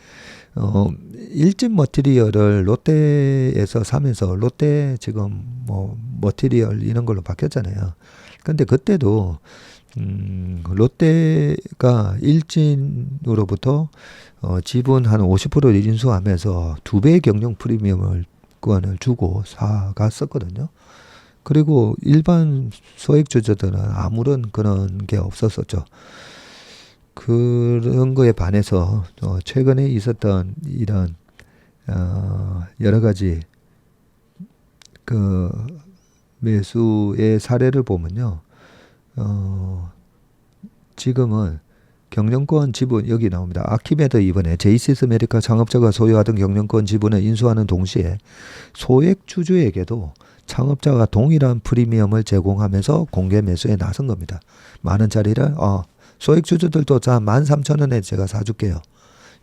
일진 머티리얼을 롯데에서 사면서 롯데 지금 뭐 머티리얼 이런 걸로 바뀌었잖아요. 근데 그때도 롯데가 일진으로부터 지분 한 50%를 인수하면서 2배의 경영 프리미엄을 구간을 주고 사갔었거든요. 그리고 일반 소액주주들은 아무런 그런 게 없었었죠. 그런 거에 반해서 최근에 있었던 이런 여러 가지 그 매수의 사례를 보면요. 지금은 경영권 지분 여기 나옵니다. 아키메드 이번에 제이시스 메디카 창업자가 소유하던 경영권 지분을 인수하는 동시에 소액 주주에게도 창업자가 동일한 프리미엄을 제공하면서 공개 매수에 나선 겁니다. 많은 자리를 소액 주주들도 자 13,000원에 제가 사줄게요.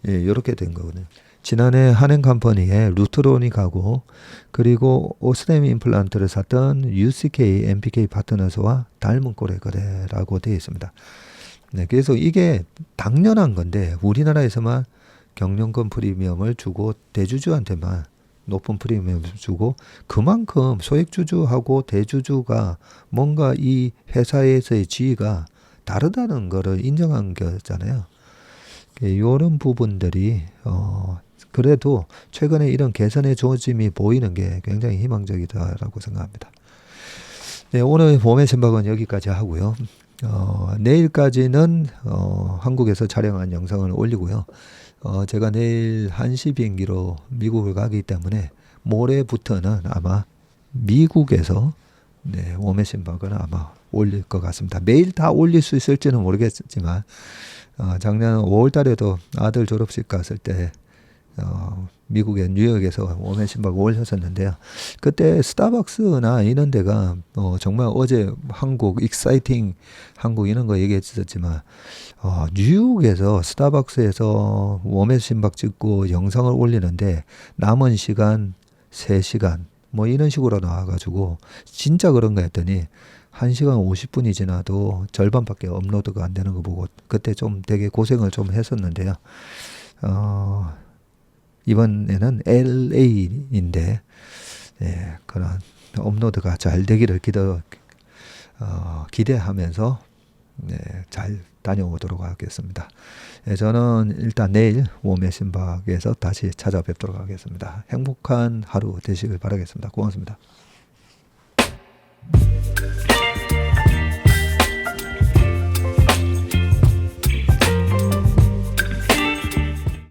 이렇게 된 거거든요. 지난해 한행컴퍼니에 루트로닉하고 그리고 오스템 임플란트를 샀던 UCK, MPK 파트너스와 닮은 꼴의 거래라고 되어 있습니다. 그래서 이게 당연한 건데 우리나라에서만 경영권 프리미엄을 주고 대주주한테만 높은 프리미엄을 주고 그만큼 소액주주하고 대주주가 뭔가 이 회사에서의 지위가 다르다는 거를 인정한 거잖아요. 이런 부분들이 그래도 최근에 이런 개선의 조짐이 보이는 게 굉장히 희망적이다라고 생각합니다. 네, 오늘 봄의 신박은 여기까지 하고요. 내일까지는 한국에서 촬영한 영상을 올리고요. 제가 내일 1시 비행기로 미국을 가기 때문에 모레부터는 아마 미국에서 네, 웜의 신박은 아마 올릴 것 같습니다. 매일 다 올릴 수 있을지는 모르겠지만 작년 5월 달에도 아들 졸업식 갔을 때 미국의 뉴욕에서 웜의 신박 올렸었는데요. 그때 스타벅스나 이런 데가 정말 어제 한국 익사이팅 한국 이런 거 얘기했었지만 뉴욕에서 스타벅스에서 웜의 신박 찍고 영상을 올리는데 남은 시간 3시간 뭐 이런 식으로 나와가지고 진짜 그런가 했더니 1시간 50분이 지나도 절반밖에 업로드가 안 되는 거 보고 그때 좀 되게 고생을 좀 했었는데요. 이번에는 LA인데 그런 업로드가 잘 되기를 기대하면서 잘 다녀오도록 하겠습니다. 저는 일단 내일 웜의 신박에서 다시 찾아뵙도록 하겠습니다. 행복한 하루 되시길 바라겠습니다. 고맙습니다.